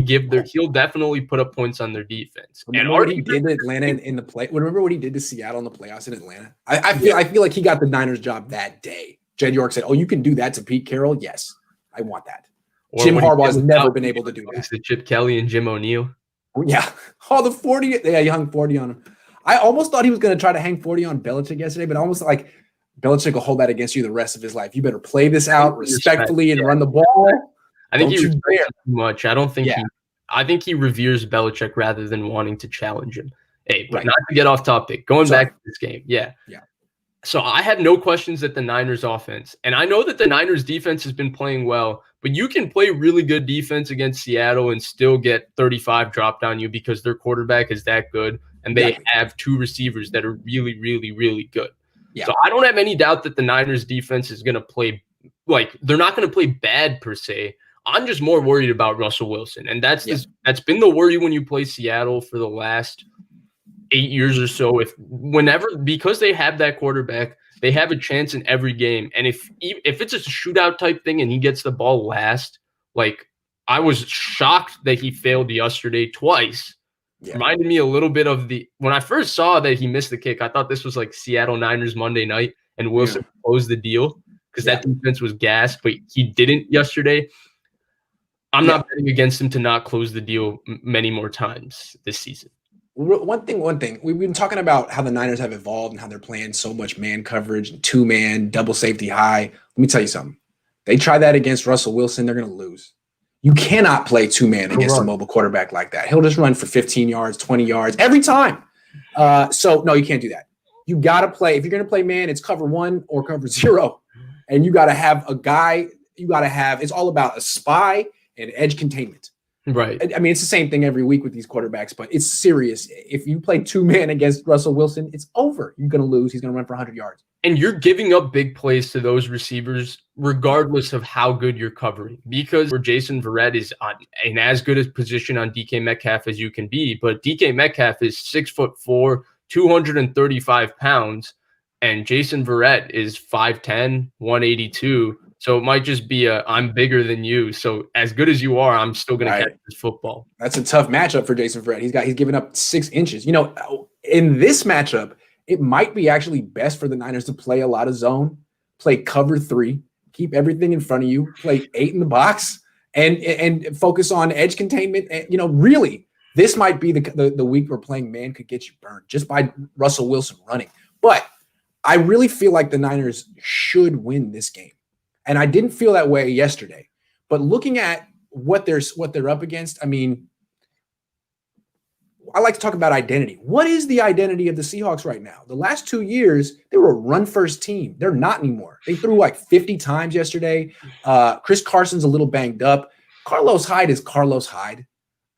put up points on their defense. Remember what he did to Atlanta in the play? Remember what he did to Seattle in the playoffs in Atlanta? I feel like he got the Niners job that day. Jed York said, "Oh, you can do that to Pete Carroll? Yes, I want that." Or Jim Harbaugh's never been able to do that. To Chip Kelly and Jim O'Neill. Yeah. Oh, the 40. Yeah, he hung 40 on him. I almost thought he was going to try to hang 40 on Belichick yesterday, but almost like Belichick will hold that against you the rest of his life. You better play this out respectfully and run the ball. I think he respects too much. I think he reveres Belichick rather than wanting to challenge him. Hey, but not to get off topic. Going back to this game. Yeah. So I have no questions at the Niners offense. And I know that the Niners defense has been playing well, but you can play really good defense against Seattle and still get 35 dropped on you because their quarterback is that good. And they have 2 receivers that are really, really, really good. Yeah. So I don't have any doubt that the Niners defense is going to play, like, they're not going to play bad per se. I'm just more worried about Russell Wilson. And that's been the worry when you play Seattle for the last 8 years or so. Because they have that quarterback, they have a chance in every game. And if it's a shootout type thing and he gets the ball last, like, I was shocked that he failed yesterday twice. Reminded me a little bit of when I first saw that he missed the kick, I thought this was like Seattle Niners Monday night and Wilson closed the deal because that defense was gassed, but he didn't yesterday. I'm not betting against him to not close the deal many more times this season. One thing. We've been talking about how the Niners have evolved and how they're playing so much man coverage and 2-man, double safety high. Let me tell you something. They try that against Russell Wilson, they're going to lose. You cannot play 2-man against a mobile quarterback like that. He'll just run for 15 yards, 20 yards every time. So, no, you can't do that. You got to play. If you're going to play man, it's cover 1 or cover 0. And you got to have a guy. It's all about a spy and edge containment. Right. I mean, it's the same thing every week with these quarterbacks, but it's serious. If you play 2-man against Russell Wilson, it's over. You're going to lose. He's going to run for 100 yards. And you're giving up big plays to those receivers, regardless of how good you're covering. Because Jason Verrett is in as good a position on DK Metcalf as you can be, but DK Metcalf is 6'4", 235 pounds, and Jason Verrett is 5'10", 182. So it might just be I'm bigger than you. So as good as you are, I'm still going to catch this football. That's a tough matchup for Jason Verrett. He's given up 6 inches. In this matchup, it might be actually best for the Niners to play a lot of zone, play cover 3, keep everything in front of you, play 8 in the box, and focus on edge containment. And, really, this might be the week where playing man could get you burned just by Russell Wilson running. But I really feel like the Niners should win this game. And I didn't feel that way yesterday. But looking at what they're up against, I mean, I like to talk about identity. What is the identity of the Seahawks right now? The last 2 years, they were a run-first team. They're not anymore. They threw like 50 times yesterday. Chris Carson's a little banged up. Carlos Hyde is Carlos Hyde.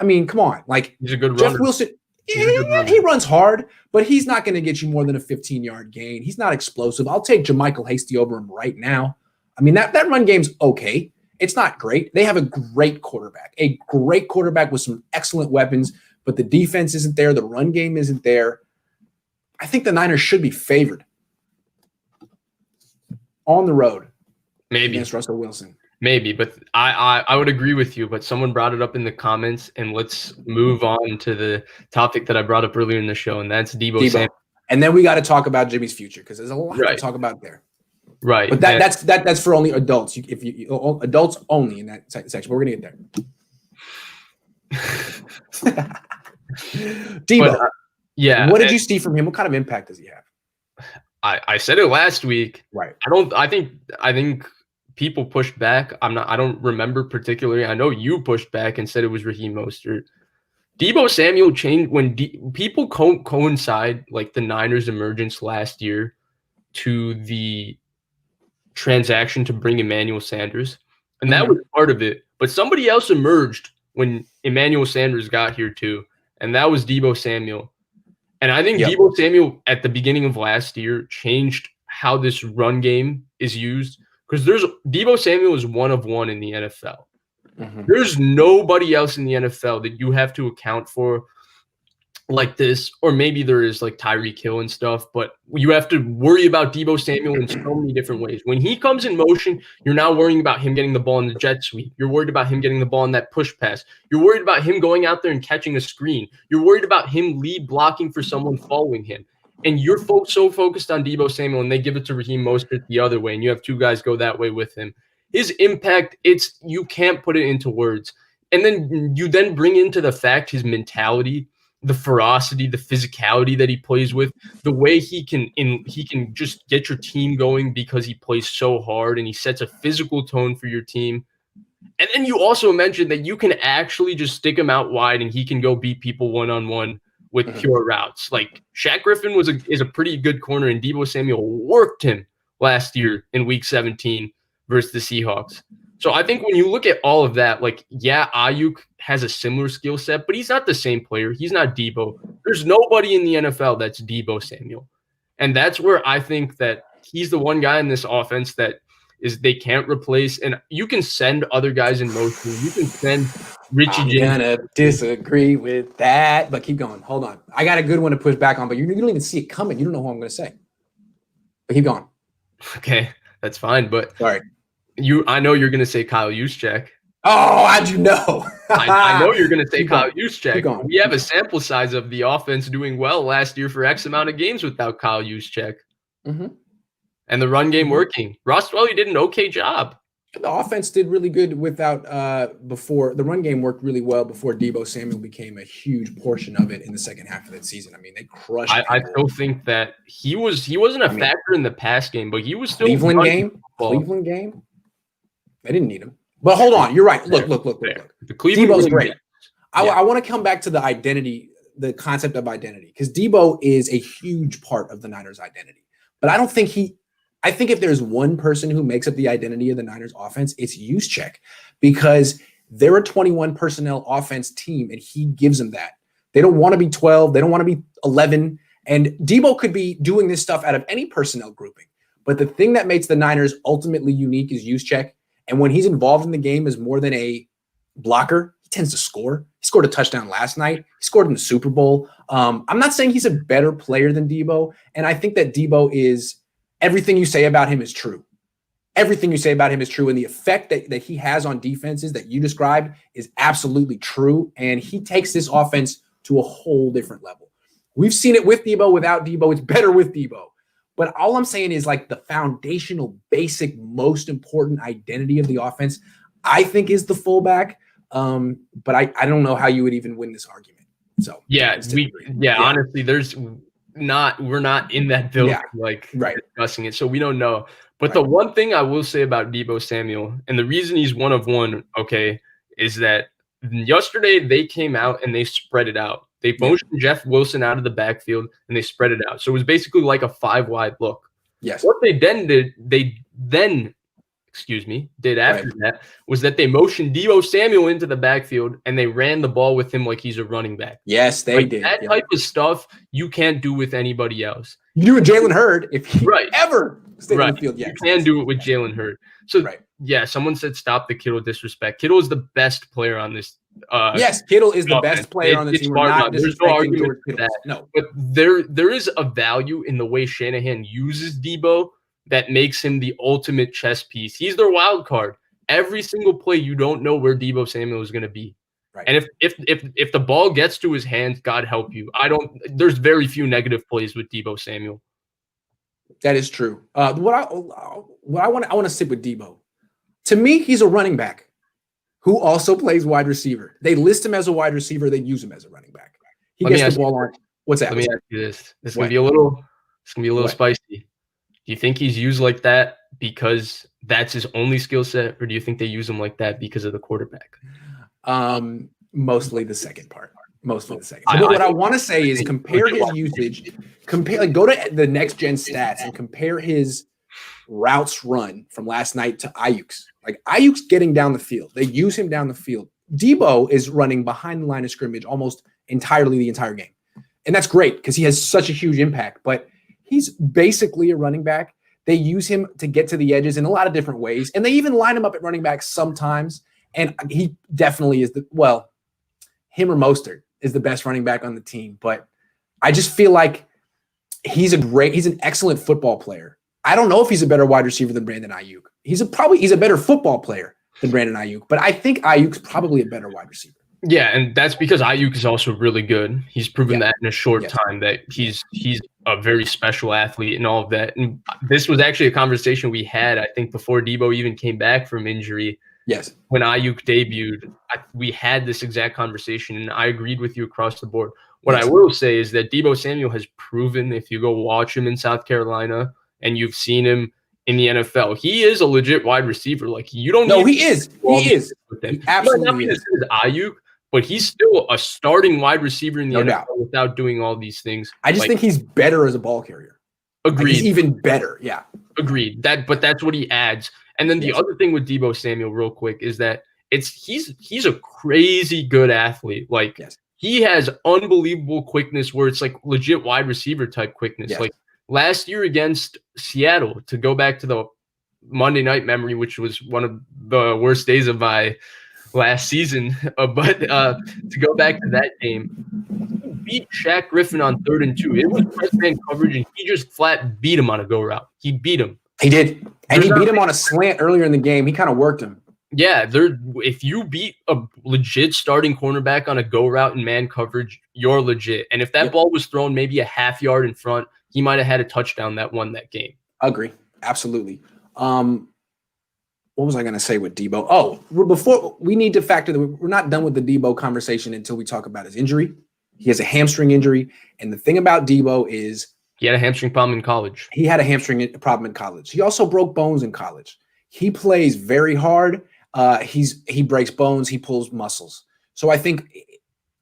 I mean, come on. Like, he's a good Jeff runner. Wilson, he runs hard, but he's not going to get you more than a 15-yard gain. He's not explosive. I'll take JaMychal Hasty over him right now. I mean, that run game's okay. It's not great. They have a great quarterback with some excellent weapons, but the defense isn't there. The run game isn't there. I think the Niners should be favored on the road. Maybe against Russell Wilson. Maybe, but I would agree with you, but someone brought it up in the comments, and let's move on to the topic that I brought up earlier in the show, and that's Deebo Samuel. And then we got to talk about Jimmy's future because there's a lot to talk about there. Right. But that's for only adults. If you adults only in that section. But we're going to get there. Deebo. Yeah. What did you see from him? What kind of impact does he have? I said it last week. Right. I think people pushed back. I don't remember particularly. I know you pushed back and said it was Raheem Mostert. Deebo Samuel changed when people coincide like the Niners' emergence last year to the transaction to bring Emmanuel Sanders, and that was part of it. But somebody else emerged when Emmanuel Sanders got here too, and that was Deebo Samuel. And I think Deebo Samuel at the beginning of last year changed how this run game is used because Deebo Samuel is one of one in the NFL. There's nobody else in the NFL that you have to account for like this, or maybe there is like Tyreek Hill and stuff, but you have to worry about Deebo Samuel in so many different ways. When he comes in motion, you're now worrying about him getting the ball in the jet sweep. You're worried about him getting the ball in that push pass. You're worried about him going out there and catching a screen. You're worried about him lead blocking for someone following him. And you're so focused on Deebo Samuel, and they give it to Raheem Mostert the other way, and you have two guys go that way with him. His impact, you can't put it into words. And then you bring into the fact his mentality, the ferocity, the physicality that he plays with, the way he can just get your team going because he plays so hard and he sets a physical tone for your team. And then you also mentioned that you can actually just stick him out wide and he can go beat people one-on-one with pure routes. Like Shaq Griffin is a pretty good corner, and Deebo Samuel worked him last year in Week 17 versus the Seahawks. So I think when you look at all of that, like, Ayuk has a similar skill set, but he's not the same player. He's not Deebo. There's nobody in the NFL that's Deebo Samuel. And that's where I think that he's the one guy in this offense that they can't replace. And you can send other guys in motion. You can send Richie James. I'm going to disagree with that, but keep going. Hold on. I got a good one to push back on, but you don't even see it coming. You don't know who I'm going to say. But keep going. Okay, that's fine. But sorry. I know you're going to say Kyle Juszczyk. Oh, how'd you know? I know you're going to say Kyle Juszczyk. We have a sample size of the offense doing well last year for X amount of games without Kyle Juszczyk. and the run game working. Ross Dwelly did an okay job. The offense did really good without before the run game worked really well before Deebo Samuel became a huge portion of it in the second half of that season. I mean, they crushed. I still think that he wasn't a factor in the pass game, but he was still Cleveland game. They didn't need him. But hold on, you're right. Look. The Cleveland Deebo's great. Yeah. I want to come back to the identity, the concept of identity, because Deebo is a huge part of the Niners' identity. But I think if there's one person who makes up the identity of the Niners offense, it's Juszczyk, because they're a 21 personnel offense team, and he gives them that. They don't want to be 12. They don't want to be 11. And Deebo could be doing this stuff out of any personnel grouping. But the thing that makes the Niners ultimately unique is Juszczyk. And when he's involved in the game as more than a blocker, he tends to score. He scored a touchdown last night. He scored in the Super Bowl. I'm not saying he's a better player than Deebo. And I think that Deebo is – everything you say about him is true. Everything you say about him is true. And the effect that he has on defenses that you described is absolutely true. And he takes this offense to a whole different level. We've seen it with Deebo, without Deebo. It's better with Deebo. But all I'm saying is, like, the foundational, basic, most important identity of the offense, I think, is the fullback. But I don't know how you would even win this argument. So honestly, we're not in that building discussing it, so we don't know. But the one thing I will say about Deebo Samuel, and the reason he's one of one, is that yesterday they came out and they spread it out. They motioned Jeff Wilson out of the backfield and they spread it out. So it was basically like a 5-wide look. Yes. What they then did, after that was that they motioned Deebo Samuel into the backfield and they ran the ball with him like he's a running back. Yes, they did. That type of stuff you can't do with anybody else. You do with Jalen Hurd if he ever stayed on the field. You can do it with Jalen Hurd. So someone said stop the Kittle disrespect. Kittle is the best player on this. Yes, Kittle is the best player on the team. We're not There's no argument George for Kittle. that. No, but there is a value in the way Shanahan uses Deebo that makes him the ultimate chess piece. He's their wild card. Every single play, you don't know where Deebo Samuel is going to be. Right. And if the ball gets to his hands, God help you. There's very few negative plays with Deebo Samuel. That is true. What I want to sit with Deebo. To me, he's a running back who also plays wide receiver. They list him as a wide receiver. They use him as a running back. He gets the ball on. What's that? Let me ask you this. This is gonna be a little spicy. Do you think he's used like that because that's his only skill set, or do you think they use him like that because of the quarterback? Mostly the second part. But what I want to say is compare his usage. Go to the next gen stats and compare his routes run from last night to Ayuk's. Like, Ayuk's getting down the field. They use him down the field. Deebo is running behind the line of scrimmage almost entirely the entire game. And that's great because he has such a huge impact. But he's basically a running back. They use him to get to the edges in a lot of different ways. And they even line him up at running back sometimes. And he definitely is him or Mostert is the best running back on the team. But I just feel like he's an excellent football player. I don't know if he's a better wide receiver than Brandon Ayuk. He's a better football player than Brandon Ayuk. But I think Ayuk's probably a better wide receiver. Yeah, and that's because Ayuk is also really good. He's proven that in a short time that he's a very special athlete and all of that. And this was actually a conversation we had, I think, before Deebo even came back from injury. Yes. When Ayuk debuted, we had this exact conversation, and I agreed with you across the board. What I will say is that Deebo Samuel has proven, if you go watch him in South Carolina and you've seen him in the NFL, he is a legit wide receiver. Like, you don't know. He is. He is. With him. He absolutely is. Ayuk, but he's still a starting wide receiver in the NFL without doing all these things. I just think he's better as a ball carrier. Agreed. He's even better. Yeah. Agreed. But that's what he adds. And then the other thing with Deebo Samuel, real quick, is that he's a crazy good athlete. Like, he has unbelievable quickness where it's like legit wide receiver type quickness. Yes. Like last year against Seattle, to go back to the Monday night memory, which was one of the worst days of my last season, but to go back to that game, he beat Shaq Griffin on 3rd and 2. It was press man coverage, and he just flat beat him on a go route. He beat him. He did, and he beat him on a slant earlier in the game. He kind of worked him. Yeah, if you beat a legit starting cornerback on a go route in man coverage, you're legit. And if that ball was thrown maybe a half yard in front, he might have had a touchdown that won that game. Agree. Absolutely. What was I going to say with Debo? Oh, before we need to factor that we're not done with the Debo conversation until we talk about his injury. He has a hamstring injury. And the thing about Debo is he had a hamstring problem in college. He had a hamstring problem in college. He also broke bones in college. He plays very hard. He breaks bones. He pulls muscles. So I think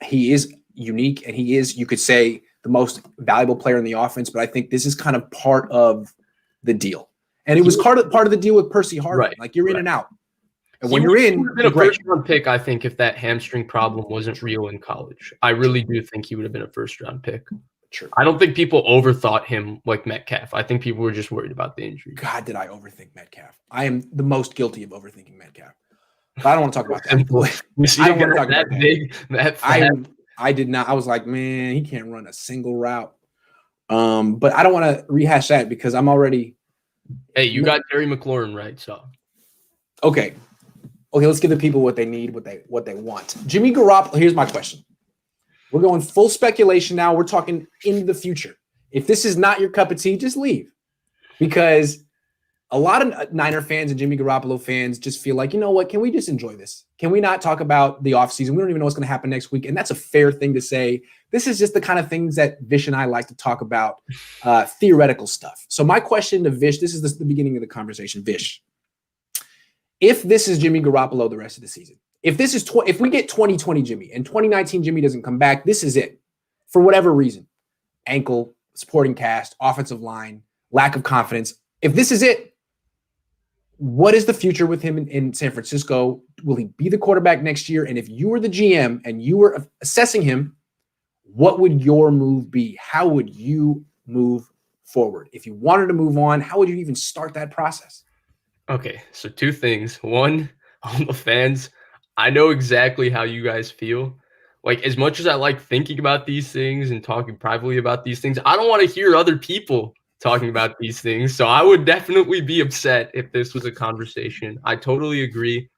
he is unique, and he is, you could say, the most valuable player in the offense. But I think this is kind of part of the deal. And it was part of the deal with Percy Harvin. Right, like you're in and out. And when you're in, been a first-round pick, I think, if that hamstring problem wasn't real in college. I really do think he would have been a first-round pick. True. I don't think people overthought him like Metcalf. I think people were just worried about the injury. God, did I overthink Metcalf? I am the most guilty of overthinking Metcalf. But I don't want to talk about that. I don't want to talk about that. Big, that I did not. I was like, man, he can't run a single route. But I don't want to rehash that because I'm already. Hey, you got Terry McLaurin right, so. Okay, let's give the people what they need, what they want. Jimmy Garoppolo, here's my question. We're going full speculation now. We're talking into the future. If this is not your cup of tea, just leave. Because a lot of Niner fans and Jimmy Garoppolo fans just feel like, you know what, can we just enjoy this? Can we not talk about the offseason? We don't even know what's going to happen next week. And that's a fair thing to say. This is just the kind of things that Vish and I like to talk about, theoretical stuff. So my question to Vish, this is the beginning of the conversation. Vish, if this is Jimmy Garoppolo the rest of the season, if this is if we get 2020 Jimmy and 2019 Jimmy doesn't come back, this is it. For whatever reason, ankle, supporting cast, offensive line, lack of confidence. If this is it, what is the future with him in San Francisco? Will he be the quarterback next year? And if you were the GM and you were assessing him, what would your move be? How would you move forward? If you wanted to move on, how would you even start that process? Okay, so two things. One, on the fans, I know exactly how you guys feel. Like, as much as I like thinking about these things and talking privately about these things, I don't want to hear other people talking about these things. So I would definitely be upset if this was a conversation. I totally agree.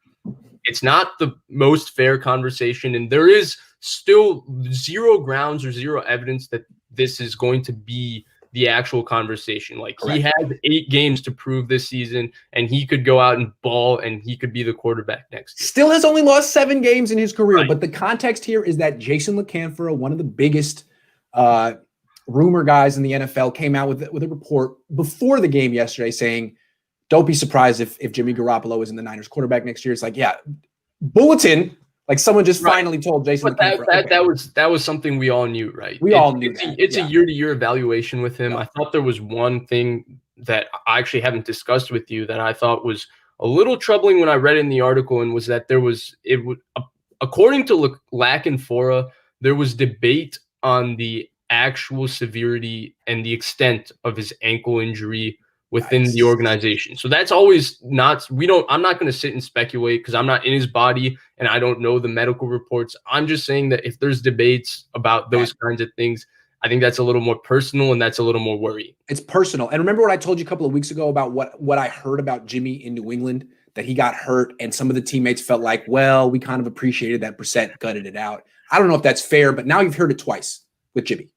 It's not the most fair conversation, and there is still zero grounds or zero evidence that this is going to be the actual conversation. Like, he had 8 games to prove this season, and he could go out and ball, and he could be the quarterback next year. Still has only lost 7 games in his career. Right. But the context here is that Jason LaCanfora, one of the biggest rumor guys in the NFL, came out with a report before the game yesterday saying, don't be surprised if Jimmy Garoppolo is in the Niners quarterback next year. It's like, yeah, bulletin. Like, someone just finally told Jason. But that was something we all knew, right? We all knew that. It's a year-to-year evaluation with him. Yeah. I thought there was one thing that I actually haven't discussed with you that I thought was a little troubling when I read in the article, and was that according to LaCanfora, there was debate on the actual severity and the extent of his ankle injury within the organization. So that's always I'm not going to sit and speculate because I'm not in his body and I don't know the medical reports. I'm just saying that if there's debates about those kinds of things, I think that's a little more personal and that's a little more worrying. It's personal. And remember what I told you a couple of weeks ago about what I heard about Jimmy in New England, that he got hurt and some of the teammates felt like, well, we kind of appreciated that Brissett gutted it out. I don't know if that's fair, but now you've heard it twice with Jimmy.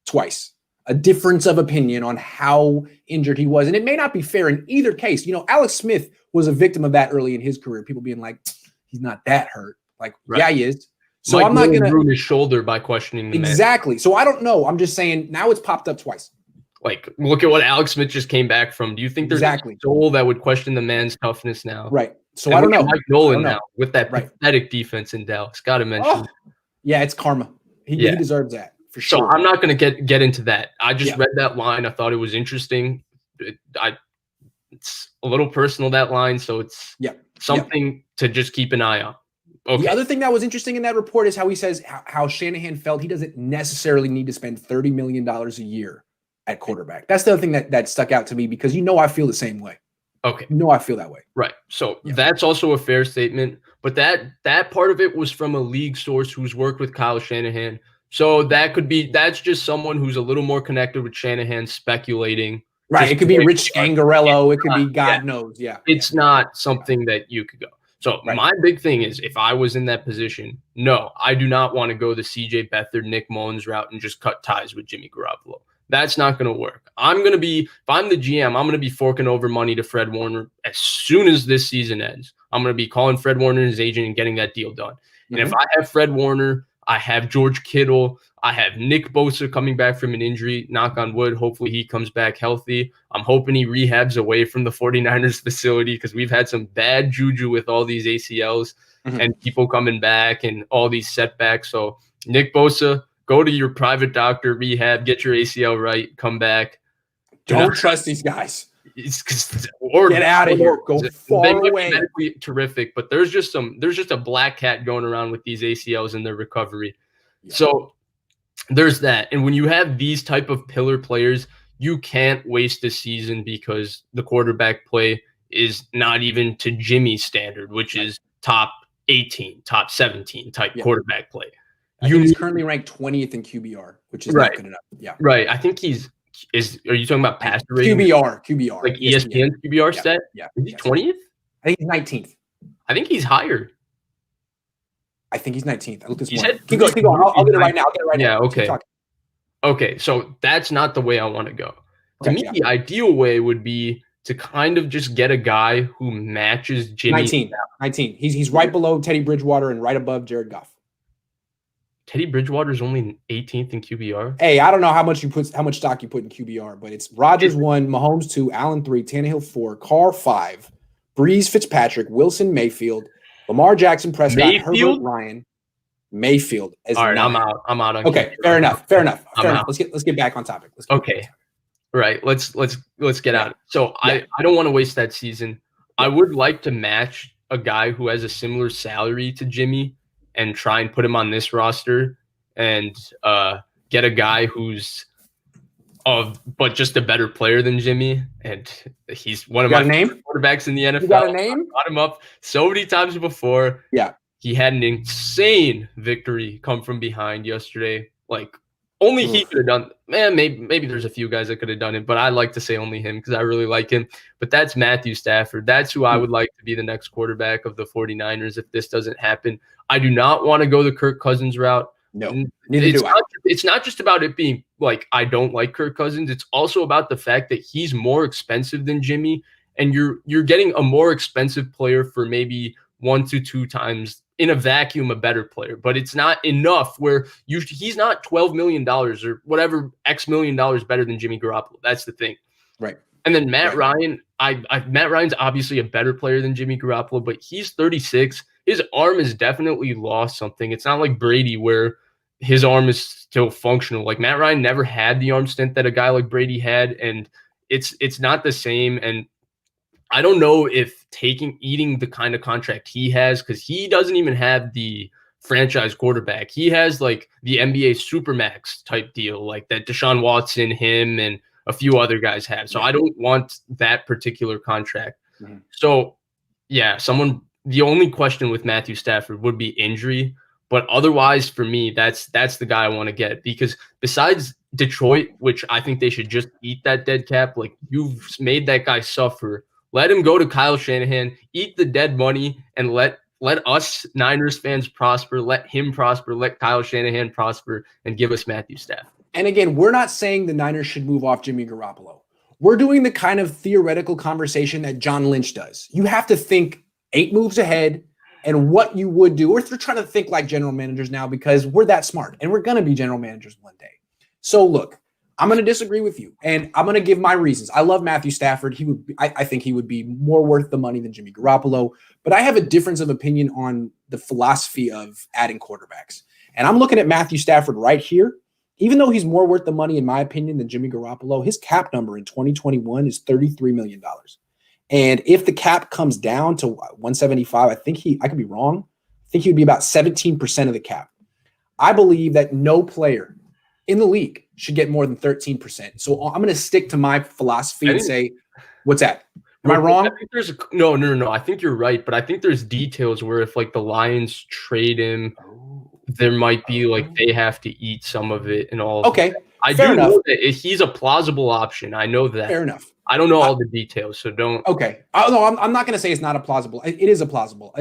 Twice. A difference of opinion on how injured he was. And it may not be fair in either case. You know, Alex Smith was a victim of that early in his career. People being like, he's not that hurt. Like, yeah, he is. So Mike I'm not going to ruin his shoulder by questioning the exactly. man. So I don't know. I'm just saying now it's popped up twice. Like, look at what Alex Smith just came back from. Do you think there's a soul that would question the man's toughness now? Right. So I don't know. Mike Nolan now with that pathetic defense in Dallas. Got to mention. Yeah, it's karma. He deserves that. For sure. So I'm not going to get into that. I just read that line. I thought it was interesting. It's a little personal, that line. So it's something to just keep an eye on. Okay. The other thing that was interesting in that report is how he says how Shanahan felt he doesn't necessarily need to spend $30 million a year at quarterback. That's the other thing that stuck out to me because I feel the same way. Okay. I feel that way. Right. So that's also a fair statement. But that part of it was from a league source who's worked with Kyle Shanahan. So that's just someone who's a little more connected with Shanahan speculating. Right. It could be Rich Angarello. It could be God knows. Yeah. It's not something that you could go. So my big thing is, if I was in that position, no, I do not want to go the CJ Beathard, Nick Mullins route and just cut ties with Jimmy Garoppolo. That's not going to work. If I'm the GM, I'm going to be forking over money to Fred Warner as soon as this season ends. I'm going to be calling Fred Warner and his agent and getting that deal done. And if I have Fred Warner, I have George Kittle, I have Nick Bosa coming back from an injury, knock on wood. Hopefully he comes back healthy. I'm hoping he rehabs away from the 49ers facility because we've had some bad juju with all these ACLs and people coming back and all these setbacks. So Nick Bosa, go to your private doctor, rehab, get your ACL right, come back. Don't trust these guys. Get out of here. Go far away. Medically terrific, but there's just a black cat going around with these ACLs in their recovery. Yeah. So there's that. And when you have these type of pillar players, you can't waste a season because the quarterback play is not even to Jimmy's standard, which is top 18, top 17 type quarterback play. He's currently ranked 20th in QBR, which is not good enough. Yeah. Right. I think are you talking about passer rating? QBR. Like ESPN QBR stat? Yeah. Is he 20th? I think he's 19th. I think he's higher. I think he's 19th. I looked this one. Keep going. I'll get it right now. Yeah, okay. Okay, so that's not the way I want to go. To me, the ideal way would be to kind of just get a guy who matches Jimmy. 19. He's right below Teddy Bridgewater and right above Jared Goff. Teddy Bridgewater is only 18th in QBR. Hey, I don't know how much stock you put in QBR, but it's Rodgers 1, Mahomes 2, Allen 3, Tannehill 4, Carr 5, Breeze, Fitzpatrick, Wilson, Mayfield, Lamar Jackson, Prescott, Herbert, Ryan, Mayfield. All right, 9. I'm out on okay, QBR. Fair enough. Let's get back on topic. Right. Let's get out. So I don't want to waste that season. I would like to match a guy who has a similar salary to Jimmy and try and put him on this roster and get a guy who's but just a better player than Jimmy. And he's one of my favorite quarterbacks in the NFL. You got a name? I brought him up so many times before. Yeah. He had an insane victory come from behind yesterday. Like only he could have done. Man, maybe there's a few guys that could have done it, but I like to say only him because I really like him. But that's Matthew Stafford. That's who I would like to be the next quarterback of the 49ers if this doesn't happen. I do not want to go the Kirk Cousins route. No, neither do I. It's not just about it being like I don't like Kirk Cousins. It's also about the fact that he's more expensive than Jimmy, and you're getting a more expensive player for maybe 1 to 2 times in a vacuum a better player, but it's not enough where he's not $12 million or whatever X million dollars better than Jimmy Garoppolo. That's the thing. Right. And then Matt Ryan, Matt Ryan's obviously a better player than Jimmy Garoppolo, but he's 36. His arm has definitely lost something. It's not like Brady where his arm is still functional. Like Matt Ryan never had the arm stint that a guy like Brady had, and it's not the same. And I don't know if eating the kind of contract he has, because he doesn't even have the franchise quarterback. He has like the NBA Supermax type deal, like that Deshaun Watson, him, and a few other guys have. So I don't want that particular contract. Mm-hmm. So yeah, the only question with Matthew Stafford would be injury. But otherwise, for me, that's the guy I want to get, because besides Detroit, which I think they should just eat that dead cap, like you've made that guy suffer. Let him go to Kyle Shanahan, eat the dead money, and let us Niners fans prosper. Let him prosper. Let Kyle Shanahan prosper, and give us Matthew Stafford. And again, we're not saying the Niners should move off Jimmy Garoppolo. We're doing the kind of theoretical conversation that John Lynch does. You have to think 8 moves ahead and what you would do. We're trying to think like general managers now because we're that smart, and we're going to be general managers one day. So look, I'm going to disagree with you, and I'm going to give my reasons. I love Matthew Stafford. I think he would be more worth the money than Jimmy Garoppolo, but I have a difference of opinion on the philosophy of adding quarterbacks. And I'm looking at Matthew Stafford right here. Even though he's more worth the money, in my opinion, than Jimmy Garoppolo, his cap number in 2021 is $33 million. And if the cap comes down to 175, I could be wrong. I think he would be about 17% of the cap. I believe that no player in the league should get more than 13%. So I'm going to stick to my philosophy and say, what's that? Am I wrong? I think there's no. I think you're right, but I think there's details where if like the Lions trade him, there might be like they have to eat some of it and all. Okay, I do know that he's a plausible option. I know that. Fair enough. I don't know all the details, so don't. Okay. No, I'm not going to say it's not a plausible. It is a plausible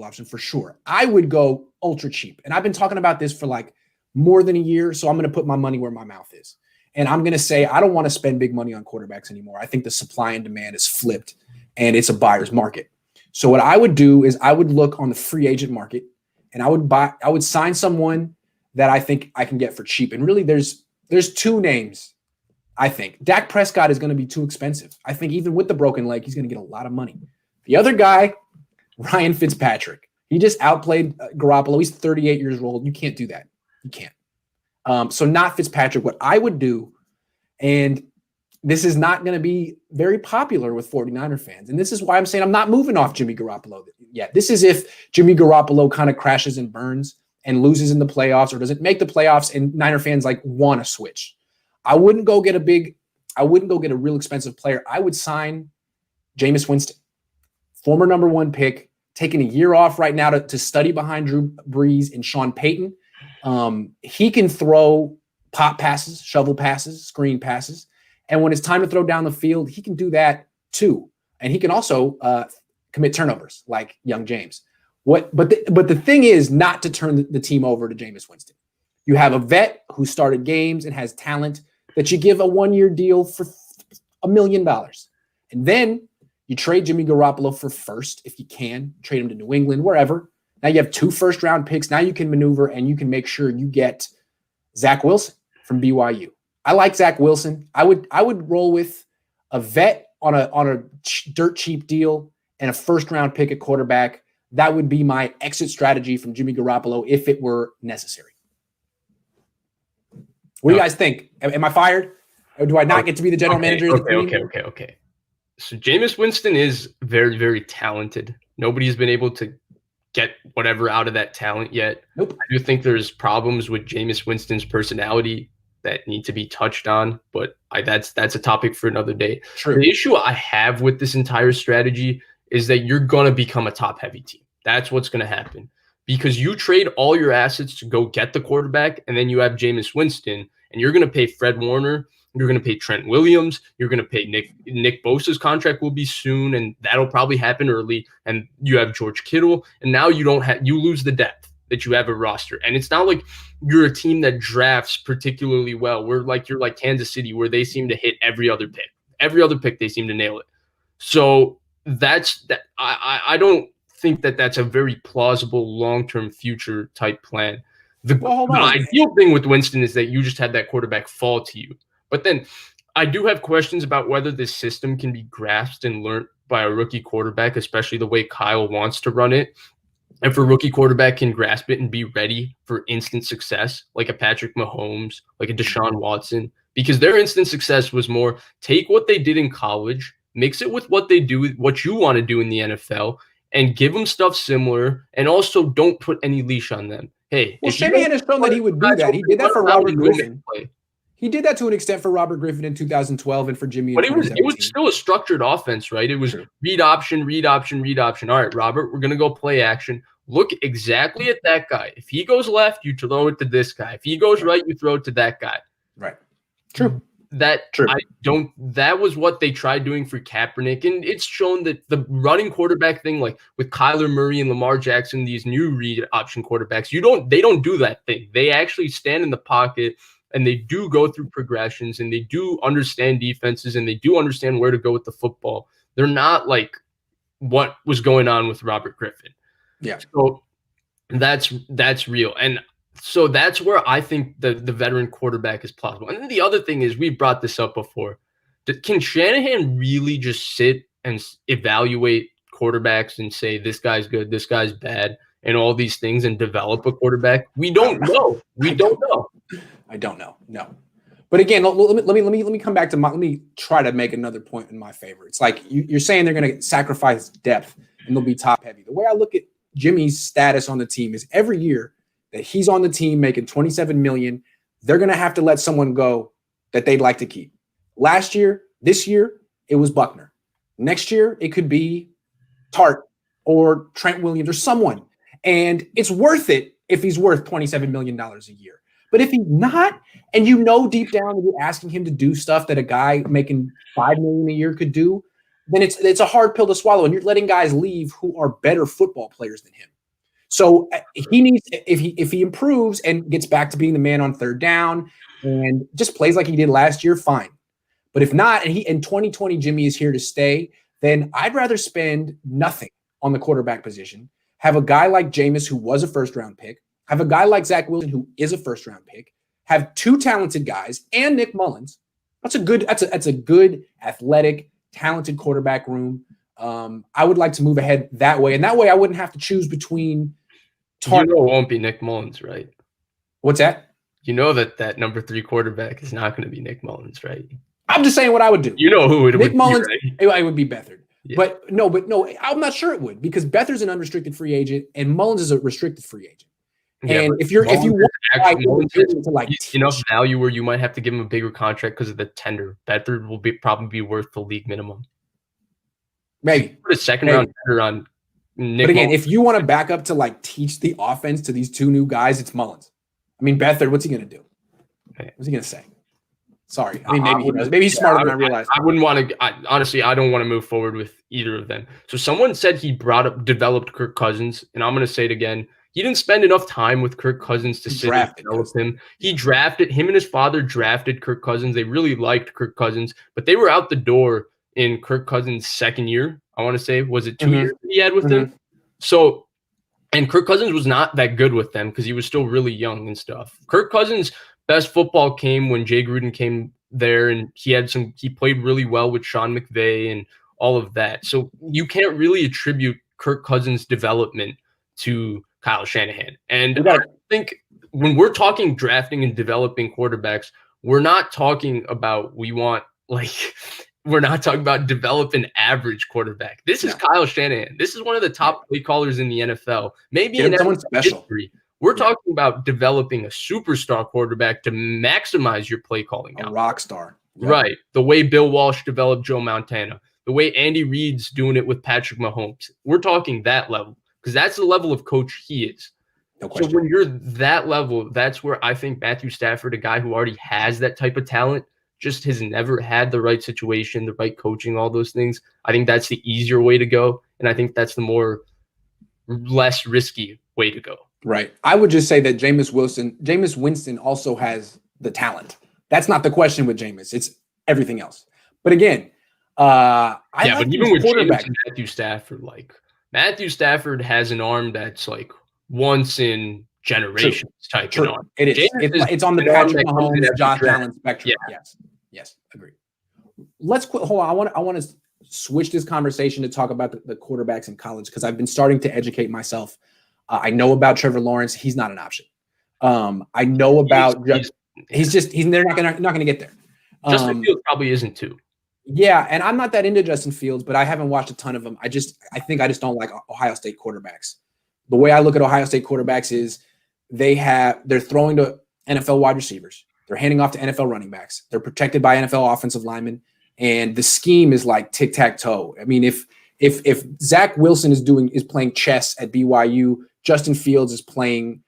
option for sure. I would go ultra cheap, and I've been talking about this for like more than a year, so I'm going to put my money where my mouth is. and I'm going to say I don't want to spend big money on quarterbacks anymore. I think the supply and demand is flipped, and it's a buyer's market. So what I would do is I would look on the free agent market, and I would sign someone that I think I can get for cheap. And really, there's two names. I think Dak Prescott is going to be too expensive. I think even with the broken leg, he's going to get a lot of money. The other guy, Ryan Fitzpatrick, he just outplayed Garoppolo. He's 38 years old. You can't do that. You can't. So not Fitzpatrick. What I would do, and this is not going to be very popular with 49er fans, and this is why I'm saying I'm not moving off Jimmy Garoppolo yet. This is if Jimmy Garoppolo kind of crashes and burns and loses in the playoffs or doesn't make the playoffs and Niner fans like want to switch. I wouldn't go get a real expensive player. I would sign Jameis Winston, former number 1 pick, taking a year off right now to study behind Drew Brees and Sean Payton. He can throw pop passes, shovel passes, screen passes. And when it's time to throw down the field, he can do that too. And he can also commit turnovers like young James. But the thing is not to turn the team over to Jameis Winston. You have a vet who started games and has talent that you give a 1-year deal for $1 million. And then you trade Jimmy Garoppolo for first, if you can, trade him to New England, wherever. Now you have 2 first-round picks. Now you can maneuver and you can make sure you get Zach Wilson from BYU. I like Zach Wilson. I would roll with a vet on a dirt cheap deal and a first-round pick at quarterback. That would be my exit strategy from Jimmy Garoppolo if it were necessary. What do you guys think? Am I fired? Or do I not get to be the general manager of the team? Okay. So Jameis Winston is very, very talented. Nobody's been able to get whatever out of that talent yet. Nope. I do think there's problems with Jameis Winston's personality that need to be touched on, but that's a topic for another day. True. The issue I have with this entire strategy is that you're going to become a top-heavy team. That's what's going to happen because you trade all your assets to go get the quarterback, and then you have Jameis Winston, and you're going to pay Fred Warner, you're going to pay Trent Williams, you're going to pay Nick Bosa's contract will be soon, and that'll probably happen early, and you have George Kittle, and now you lose the depth that you have a roster. And it's not like you're a team that drafts particularly well. You're like Kansas City, where they seem to hit every other pick. Every other pick, they seem to nail it. So that's that. I don't think that that's a very plausible long-term future type plan. The ideal thing with Winston is that you just had that quarterback fall to you. But then I do have questions about whether this system can be grasped and learned by a rookie quarterback, especially the way Kyle wants to run it. If a rookie quarterback can grasp it and be ready for instant success, like a Patrick Mahomes, like a Deshaun Watson, because their instant success was more take what they did in college, mix it with what they do, what you want to do in the NFL, and give them stuff similar, and also don't put any leash on them. Hey, well, Shanahan has shown that he would do that. He did that for Robert Griffin. He did that to an extent for Robert Griffin in 2012 and for Jimmy. But it was still a structured offense, right? It was True. read option. All right, Robert, we're gonna go play action. Look exactly at that guy. If he goes left, you throw it to this guy. If he goes right, you throw it to that guy. Right. True. That was what they tried doing for Kaepernick, and it's shown that the running quarterback thing, like with Kyler Murray and Lamar Jackson, these new read option quarterbacks, they don't do that thing. They actually stand in the pocket and they do go through progressions and they do understand defenses and they do understand where to go with the football. They're not like what was going on with Robert Griffin. Yeah. So that's real. And so that's where I think the veteran quarterback is plausible. And then the other thing is, we brought this up before. Can Shanahan really just sit and evaluate quarterbacks and say, this guy's good, this guy's bad, and all these things and develop a quarterback? We don't know. We don't know. I don't know. No. But again, let me come back to let me try to make another point in my favor. It's like you're saying they're going to sacrifice depth and they'll be top heavy. The way I look at Jimmy's status on the team is every year that he's on the team making $27 million, they're going to have to let someone go that they'd like to keep. This year, it was Buckner. Next year, it could be Tart or Trent Williams or someone. And it's worth it if he's worth $27 million a year. But if he's not, and you know deep down that you're asking him to do stuff that a guy making $5 million a year could do, then it's a hard pill to swallow. And you're letting guys leave who are better football players than him. So he needs, if he improves and gets back to being the man on third down and just plays like he did last year, fine. But if not, and in 2020 Jimmy is here to stay, then I'd rather spend nothing on the quarterback position. Have a guy like Jameis, who was a first-round pick. Have a guy like Zach Wilson, who is a first-round pick. Have two talented guys and Nick Mullins. That's a good athletic, talented quarterback room. I would like to move ahead that way, and that way I wouldn't have to choose between. You know it won't be Nick Mullins, right? What's that? You know that number 3 quarterback is not going to be Nick Mullins, right? I'm just saying what I would do. You know who it Nick would Mullins, be, right? It would be Beathard. Yeah. But no, I'm not sure it would, because Beathard's an unrestricted free agent and Mullins is a restricted free agent. Yeah, and if you want to like enough value where you might have to give him a bigger contract because of the tender, Beathard will probably be worth the league minimum. Maybe put a second round tender on Nick. But again, Mullins. if you want to back up to like teach the offense to these two new guys, it's Mullins. I mean, Beathard, what's he going to do? What's he going to say? Sorry. I mean, maybe he knows. Maybe he's smarter than I realized. I wouldn't want to. Honestly, I don't want to move forward with either of them. So someone said he developed Kirk Cousins, and I'm going to say it again. He didn't spend enough time with Kirk Cousins to sit and develop him. Him and his father drafted Kirk Cousins. They really liked Kirk Cousins, but they were out the door in Kirk Cousins' second year. I want to say, was it 2 years that he had with him? So, and Kirk Cousins was not that good with them because he was still really young and stuff. Kirk Cousins' best football came when Jay Gruden came there, and he played really well with Sean McVay and all of that. So you can't really attribute Kirk Cousins' development to Kyle Shanahan. And I think when we're talking drafting and developing quarterbacks, we're not talking about we're not talking about develop an average quarterback. This is Kyle Shanahan. This is one of the top play callers in the NFL. Maybe in someone special. History. We're talking about developing a superstar quarterback to maximize your play calling. A rock star. Yep. Right. The way Bill Walsh developed Joe Montana. The way Andy Reid's doing it with Patrick Mahomes. We're talking that level. Because that's the level of coach he is. No question. So when you're that level, that's where I think Matthew Stafford, a guy who already has that type of talent, just has never had the right situation, the right coaching, all those things. I think that's the easier way to go. And I think that's the less risky way to go. Right. I would just say that Jameis Winston also has the talent. That's not the question with Jameis. It's everything else. But again, but even with Jameis and Matthew Stafford has an arm that's like once in generations type of arm. It is. It's on the Patrick Mahomes, Josh Allen spectrum. Yeah. Yes. Agreed. Hold on. I want to switch this conversation to talk about the quarterbacks in college, because I've been starting to educate myself. I know about Trevor Lawrence. He's not an option. I know about they're not going to get there. Justin Fields probably isn't too. Yeah, and I'm not that into Justin Fields, but I haven't watched a ton of them. I think I just don't like Ohio State quarterbacks. The way I look at Ohio State quarterbacks is they're throwing to NFL wide receivers. They're handing off to NFL running backs. They're protected by NFL offensive linemen, and the scheme is like tic-tac-toe. I mean, if Zach Wilson is playing chess at BYU, Justin Fields is playing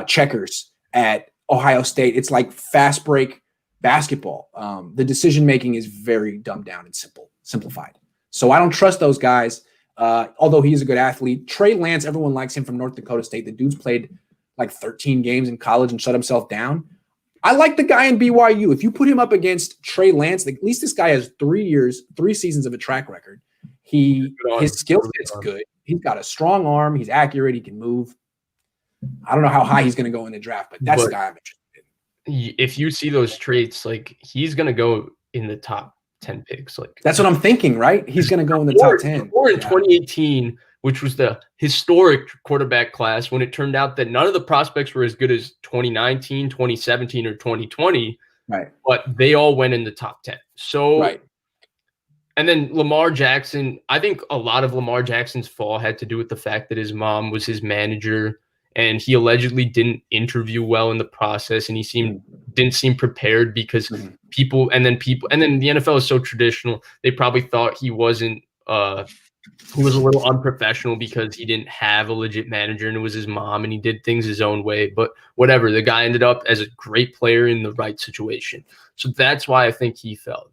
checkers at Ohio State. It's like fast break basketball. The decision making is very dumbed down and simplified. So I don't trust those guys. Although he's a good athlete. Trey Lance, everyone likes him from North Dakota State. The dude's played like 13 games in college and shut himself down. I like the guy in BYU. If you put him up against Trey Lance, at least this guy has 3 seasons of a track record. His skill set's good. He's got a strong arm. He's accurate. He can move. I don't know how high he's going to go in the draft, but that's the guy I'm interested in. If you see those traits, like he's going to go in the top 10 picks. Like that's what I'm thinking, right? He's going to go in the top 10. Or in 2018, which was the historic quarterback class, when it turned out that none of the prospects were as good as 2019, 2017, or 2020. Right. But they all went in the top 10. So, right. And then Lamar Jackson, I think a lot of Lamar Jackson's fall had to do with the fact that his mom was his manager, and he allegedly didn't interview well in the process, and he didn't seem prepared because people, and then the NFL is so traditional. They probably thought he was a little unprofessional because he didn't have a legit manager and it was his mom and he did things his own way. But whatever, the guy ended up as a great player in the right situation. So that's why I think he fell.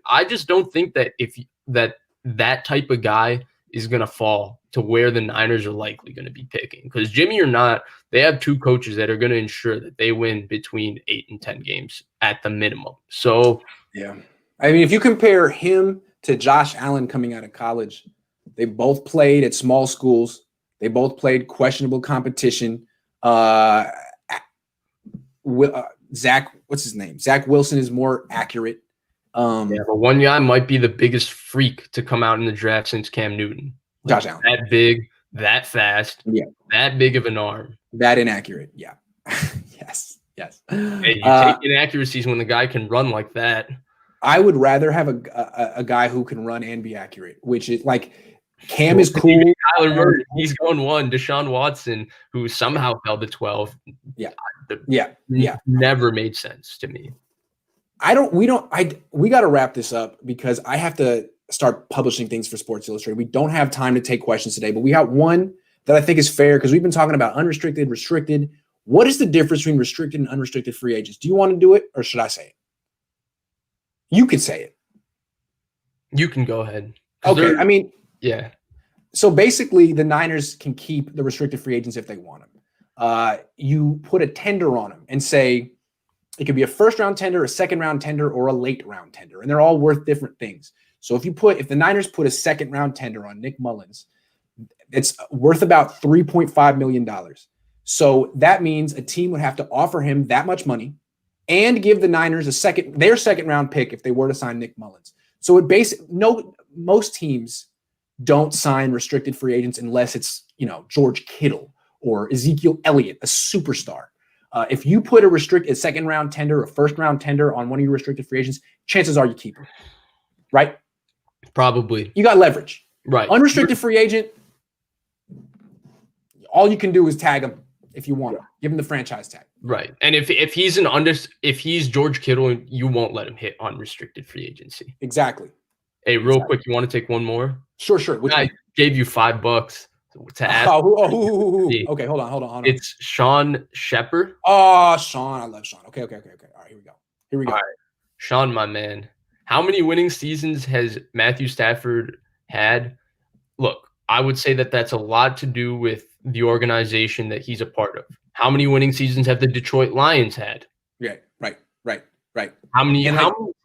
I just don't think that that type of guy is going to fall to where the Niners are likely going to be picking. Because Jimmy or not, they have two coaches that are going to ensure that they win between 8 and 10 games at the minimum. So, yeah. I mean, if you compare him to Josh Allen coming out of college, they both played at small schools. They both played questionable competition. Zach, what's his name? Zach Wilson is more accurate. But one guy might be the biggest freak to come out in the draft since Cam Newton. Josh Allen. That big, that fast, that big of an arm. That inaccurate. Yeah. Yes. Hey, you take inaccuracies when the guy can run like that. I would rather have a guy who can run and be accurate, which is like Cam is cool. Kyler Murray, he's going 1. Deshaun Watson, who somehow fell to 12. Never made sense to me. We got to wrap this up because I have to start publishing things for Sports Illustrated. We don't have time to take questions today, but we got one that I think is fair because we've been talking about unrestricted, restricted. What is the difference between restricted and unrestricted free agents? Do you want to do it or should I say it? You could say it. You can go ahead. Okay. I mean, yeah. So basically, the Niners can keep the restricted free agents if they want them. You put a tender on them and say it could be a first-round tender, a second-round tender, or a late-round tender, and they're all worth different things. So if the Niners put a second-round tender on Nick Mullins, it's worth about $3.5 million. So that means a team would have to offer him that much money and give the Niners their second-round pick if they were to sign Nick Mullins. So most teams don't sign restricted free agents unless it's, George Kittle or Ezekiel Elliott, a superstar. If you put a second round tender, a first round tender on one of your restricted free agents, chances are you keep him, right? Probably. You got leverage, right? Unrestricted free agent, all you can do is tag him if you want to. Give him the franchise tag, right? And if he's George Kittle, you won't let him hit unrestricted free agency. Exactly. Hey, real quick, you want to take one more? Sure. I gave you $5 to add. Okay, hold on. It's Sean Shepard. Oh, Sean, I love Sean. Okay. All right, here we go. All right. Sean, my man. How many winning seasons has Matthew Stafford had? Look, I would say that that's a lot to do with the organization that he's a part of. How many winning seasons have the Detroit Lions had? Yeah, right. How many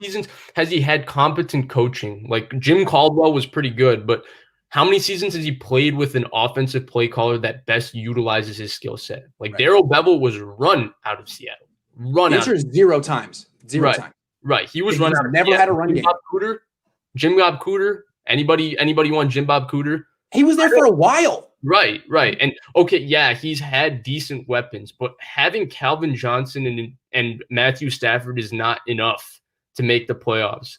seasons has he had competent coaching? Like Jim Caldwell was pretty good, but how many seasons has he played with an offensive play caller that best utilizes his skill set? Like Darrell Bevell was run out of Seattle. Zero times. Zero times. Right. He was run out of never Seattle. had a run game. Jim Bob Cooter. Anybody want Jim Bob Cooter? He was there for a while. Right. And okay, yeah, he's had decent weapons, but having Calvin Johnson and Matthew Stafford is not enough to make the playoffs.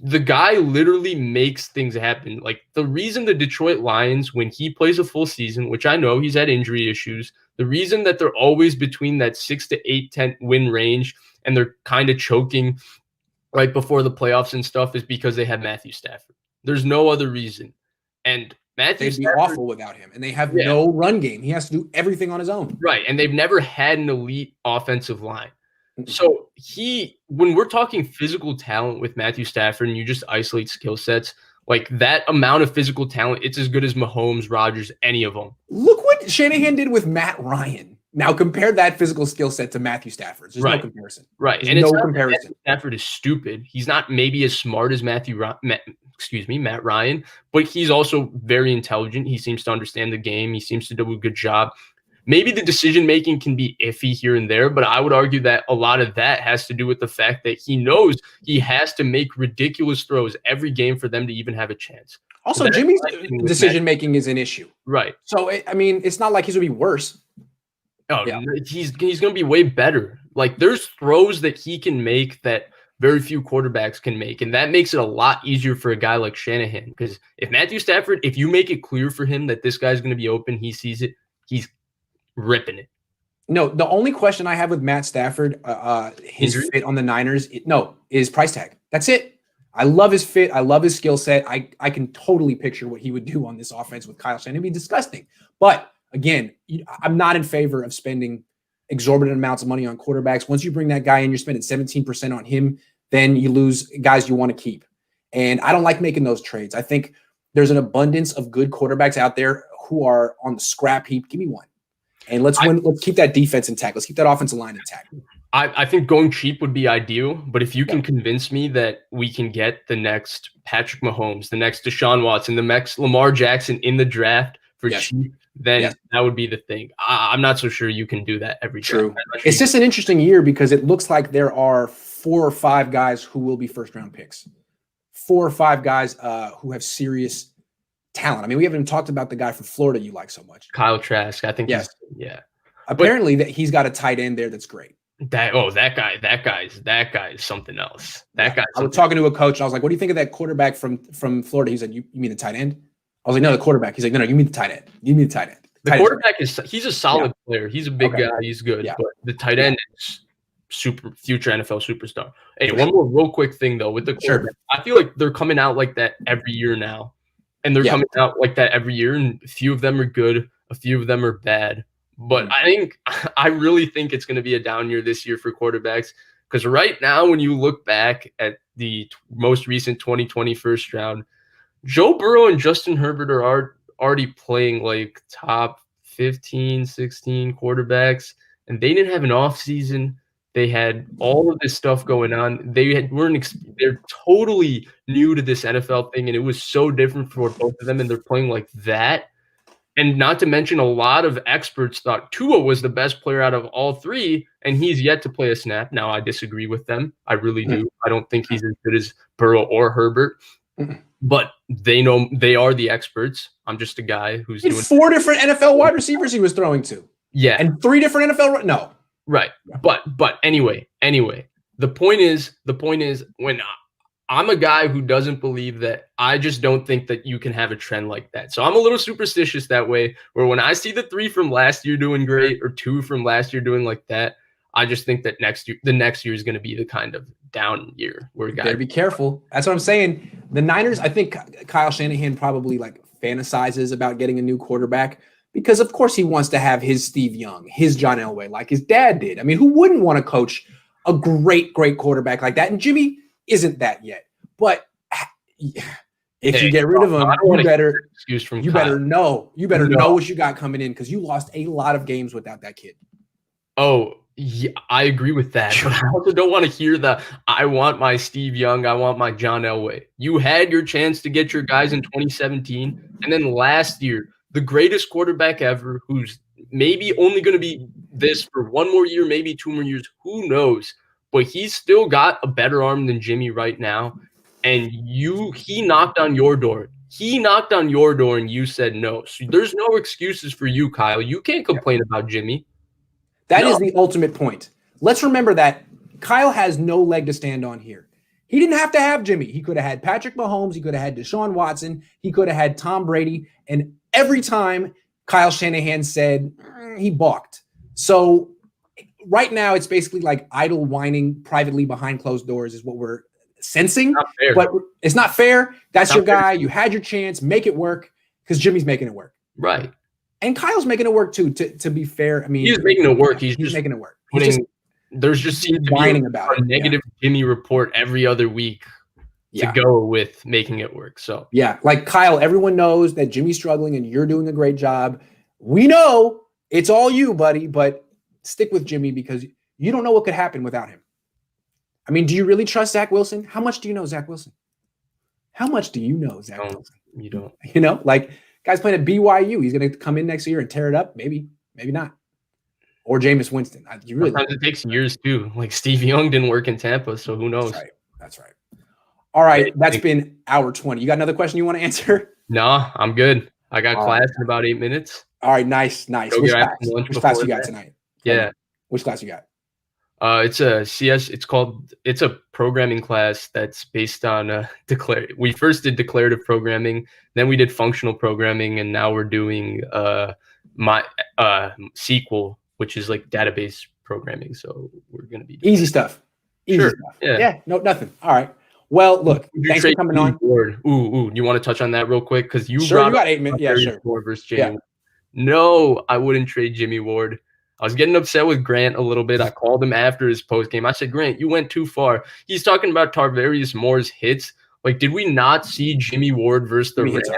The guy literally makes things happen. Like the reason the Detroit Lions, when he plays a full season, which I know he's had injury issues, the reason that they're always between that 6 to 8, 10 win range and they're kind of choking right before the playoffs and stuff is because they have Matthew Stafford. There's no other reason. And They'd be awful without him. And they have no run game. He has to do everything on his own. Right. And they've never had an elite offensive line. So when we're talking physical talent with Matthew Stafford and you just isolate skill sets, like that amount of physical talent, it's as good as Mahomes, Rodgers, any of them. Look what Shanahan did with Matt Ryan. Now compare that physical skill set to Matthew Stafford's. There's no comparison. Right. There's and no it's comparison. Matthew Stafford is stupid. He's not maybe as smart as Matt Ryan, but he's also very intelligent. He seems to understand the game. He seems to do a good job. Maybe the decision-making can be iffy here and there, but I would argue that a lot of that has to do with the fact that he knows he has to make ridiculous throws every game for them to even have a chance. Also, Jimmy's decision-making is an issue. Right. So, it's not like he's going to be worse. Oh, yeah. He's going to be way better. Like, there's throws that he can make that very few quarterbacks can make, and that makes it a lot easier for a guy like Shanahan. Because if Matthew Stafford, if you make it clear for him that this guy's going to be open, he sees it, he's ripping it. No, the only question I have with Matt Stafford, his fit on the Niners, is price tag. That's it. I love his fit. I love his skill set. I can totally picture what he would do on this offense with Kyle Shanahan. It'd be disgusting. But again, I'm not in favor of spending exorbitant amounts of money on quarterbacks. Once you bring that guy in, you're spending 17% on him, then you lose guys you want to keep. And I don't like making those trades. I think there's an abundance of good quarterbacks out there who are on the scrap heap. Give me one. And let's win. Let's keep that defense intact. Let's keep that offensive line intact. I think going cheap would be ideal, but if you can convince me that we can get the next Patrick Mahomes, the next Deshaun Watson, the next Lamar Jackson in the draft for cheap, then that would be the thing. I'm not so sure you can do that every True. It's just an interesting year because it looks like there are 4 or 5 guys who will be first-round picks. 4 or 5 guys who have serious talent. I mean, we haven't even talked about the guy from Florida you like so much. Kyle Trask. I think Apparently that he's got a tight end there that's great. That guy is something else. I was talking to a coach. And I was like, "What do you think of that quarterback from Florida?" He's like, "You mean the tight end?" I was like, "No, the quarterback." He's like, "No, you mean the tight end. You mean the tight end." The quarterback he's a solid player. He's a big guy. He's good. Yeah. But the tight end is future NFL superstar. Hey, one more real quick thing though with the quarterback. I feel like they're coming out like that every year now, and they're coming out like that every year. And a few of them are good, a few of them are bad. But I really think it's going to be a down year this year for quarterbacks because right now, when you look back at the most recent 2020 first round, Joe Burrow and Justin Herbert are already playing like top 15, 16 quarterbacks, and they didn't have an offseason. They had all of this stuff going on. They're totally new to this NFL thing, and it was so different for both of them, and they're playing like that. And not to mention, a lot of experts thought Tua was the best player out of all 3, and he's yet to play a snap. Now, I disagree with them. I really do. I don't think he's as good as Burrow or Herbert. But they know they are the experts. I'm just a guy who's doing 4 different NFL wide receivers he was throwing to. Yeah. And 3 different NFL. No. Right. But anyway, the point is when I'm a guy who doesn't believe that. I just don't think that you can have a trend like that. So I'm a little superstitious that way, where when I see the 3 from last year doing great or 2 from last year doing like that, I just think that the next year is going to be the kind of down year where guys better be careful. That's what I'm saying. The Niners, I think Kyle Shanahan probably like fantasizes about getting a new quarterback because of course he wants to have his Steve Young, his John Elway, like his dad did. I mean, who wouldn't want to coach a great quarterback like that? And Jimmy isn't that yet, but if you get rid of him, you better know what you got coming in because you lost a lot of games without that kid. Oh, yeah, I agree with that. But I also don't want to hear I want my Steve Young, I want my John Elway. You had your chance to get your guys in 2017, and then last year, the greatest quarterback ever, who's maybe only going to be this for 1 more year, maybe 2 more years, who knows? But he's still got a better arm than Jimmy right now. And he knocked on your door. He knocked on your door and you said no. So there's no excuses for you, Kyle. You can't complain about Jimmy. That is the ultimate point. Let's remember that Kyle has no leg to stand on here. He didn't have to have Jimmy. He could have had Patrick Mahomes. He could have had Deshaun Watson. He could have had Tom Brady. And every time Kyle Shanahan said, he balked. So right now, it's basically like idle whining privately behind closed doors is what we're sensing. But it's not fair. That's your guy. You had your chance. Make it work because Jimmy's making it work. Right. And Kyle's making it work too, to be fair. I mean, he's making it work. He's just making it work. There's just seems to be a negative Jimmy report every other week to go with making it work. So like Kyle, everyone knows that Jimmy's struggling and you're doing a great job. We know it's all you, buddy, but stick with Jimmy because you don't know what could happen without him. I mean, do you really trust Zach Wilson? How much do you know Zach Wilson? How much do you know Zach Wilson? You don't. You know, like guy's playing at BYU. He's going to come in next year and tear it up. Maybe not. Or Jameis Winston. Sometimes it takes years too. Like Steve Young didn't work in Tampa, so who knows? That's right. All right, that's been hour 20. You got another question you want to answer? No, I'm good. I got class in about 8 minutes. All right, nice. Which class you got tonight? Yeah. Which class you got? It's a CS. It's a programming class that's based on We first did declarative programming, then we did functional programming, and now we're doing SQL, which is like database programming. So we're gonna be easy stuff. Stuff. Yeah. No, nothing. All right. Well, look, thanks for coming on. Ooh, you want to touch on that real quick because you got 8 minutes. Yeah, sure. Versus Jimmy. No, I wouldn't trade Jimmy Ward. I was getting upset with Grant a little bit. I called him after his post game. I said, Grant, you went too far. He's talking about Tarvarius Moore's hits Like, did we not see Jimmy Ward versus the Rams?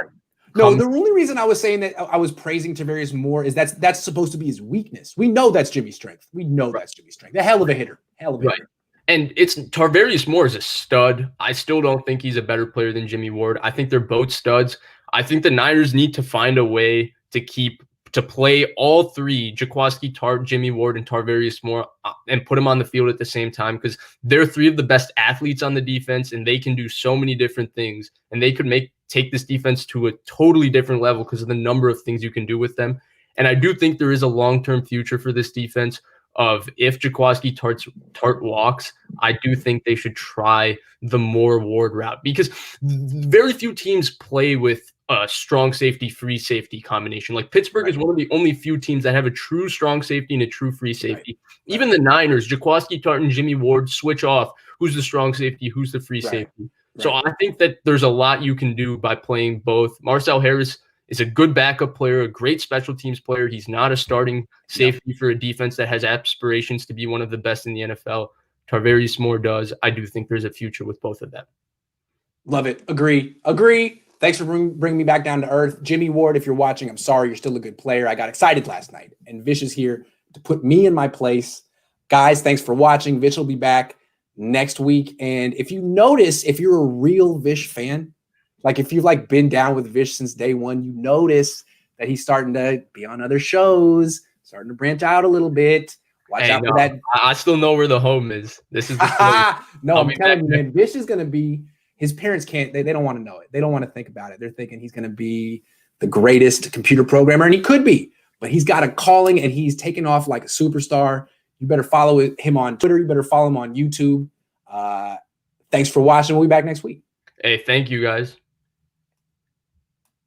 No, the only reason I was saying that I was praising Tarvarius Moore is that's supposed to be his weakness. We know that's Jimmy's strength. We know that's Jimmy's strength. A hell of a hitter. Hitter. And it's Tarvarius Moore is a stud. I still don't think he's a better player than Jimmy Ward. I think they're both studs. I think the Niners need to find a way to play all three, Jaquiski Tartt, Jimmy Ward, and Tarvarius Moore, and put them on the field at the same time, because they're three of the best athletes on the defense, and they can do so many different things, and they could take this defense to a totally different level because of the number of things you can do with them. And I do think there is a long-term future for this defense of if Jaquiski Tartt walks, I do think they should try the Moore Ward route, because very few teams play with a strong safety, free safety combination. Like Pittsburgh is one of the only few teams that have a true strong safety and a true free safety. Even the Niners, Jaquiski Tartt and Jimmy Ward switch off who's the strong safety, who's the free safety. So I think that there's a lot you can do by playing both. Marcel Harris is a good backup player, a great special teams player. He's not a starting safety for a defense that has aspirations to be one of the best in the NFL. Tarvarius Moore does. I do think there's a future with both of them. Love it. Agree. Thanks for bringing me back down to earth. Jimmy Ward, if you're watching, I'm sorry. You're still a good player. I got excited last night, and Vish is here to put me in my place. Guys, thanks for watching. Vish will be back next week. And if you notice, if you're a real Vish fan, like if you've been down with Vish since day one, you notice that he's starting to be on other shows, starting to branch out a little bit. Watch out for that. I still know where the home is. This is no, I'm telling you, man, Vish is going to be. His parents can't, they don't want to know it. They don't want to think about it. They're thinking he's going to be the greatest computer programmer, and he could be, but he's got a calling and he's taken off like a superstar. You better follow him on Twitter. You better follow him on YouTube. Thanks for watching. We'll be back next week. Hey, thank you guys.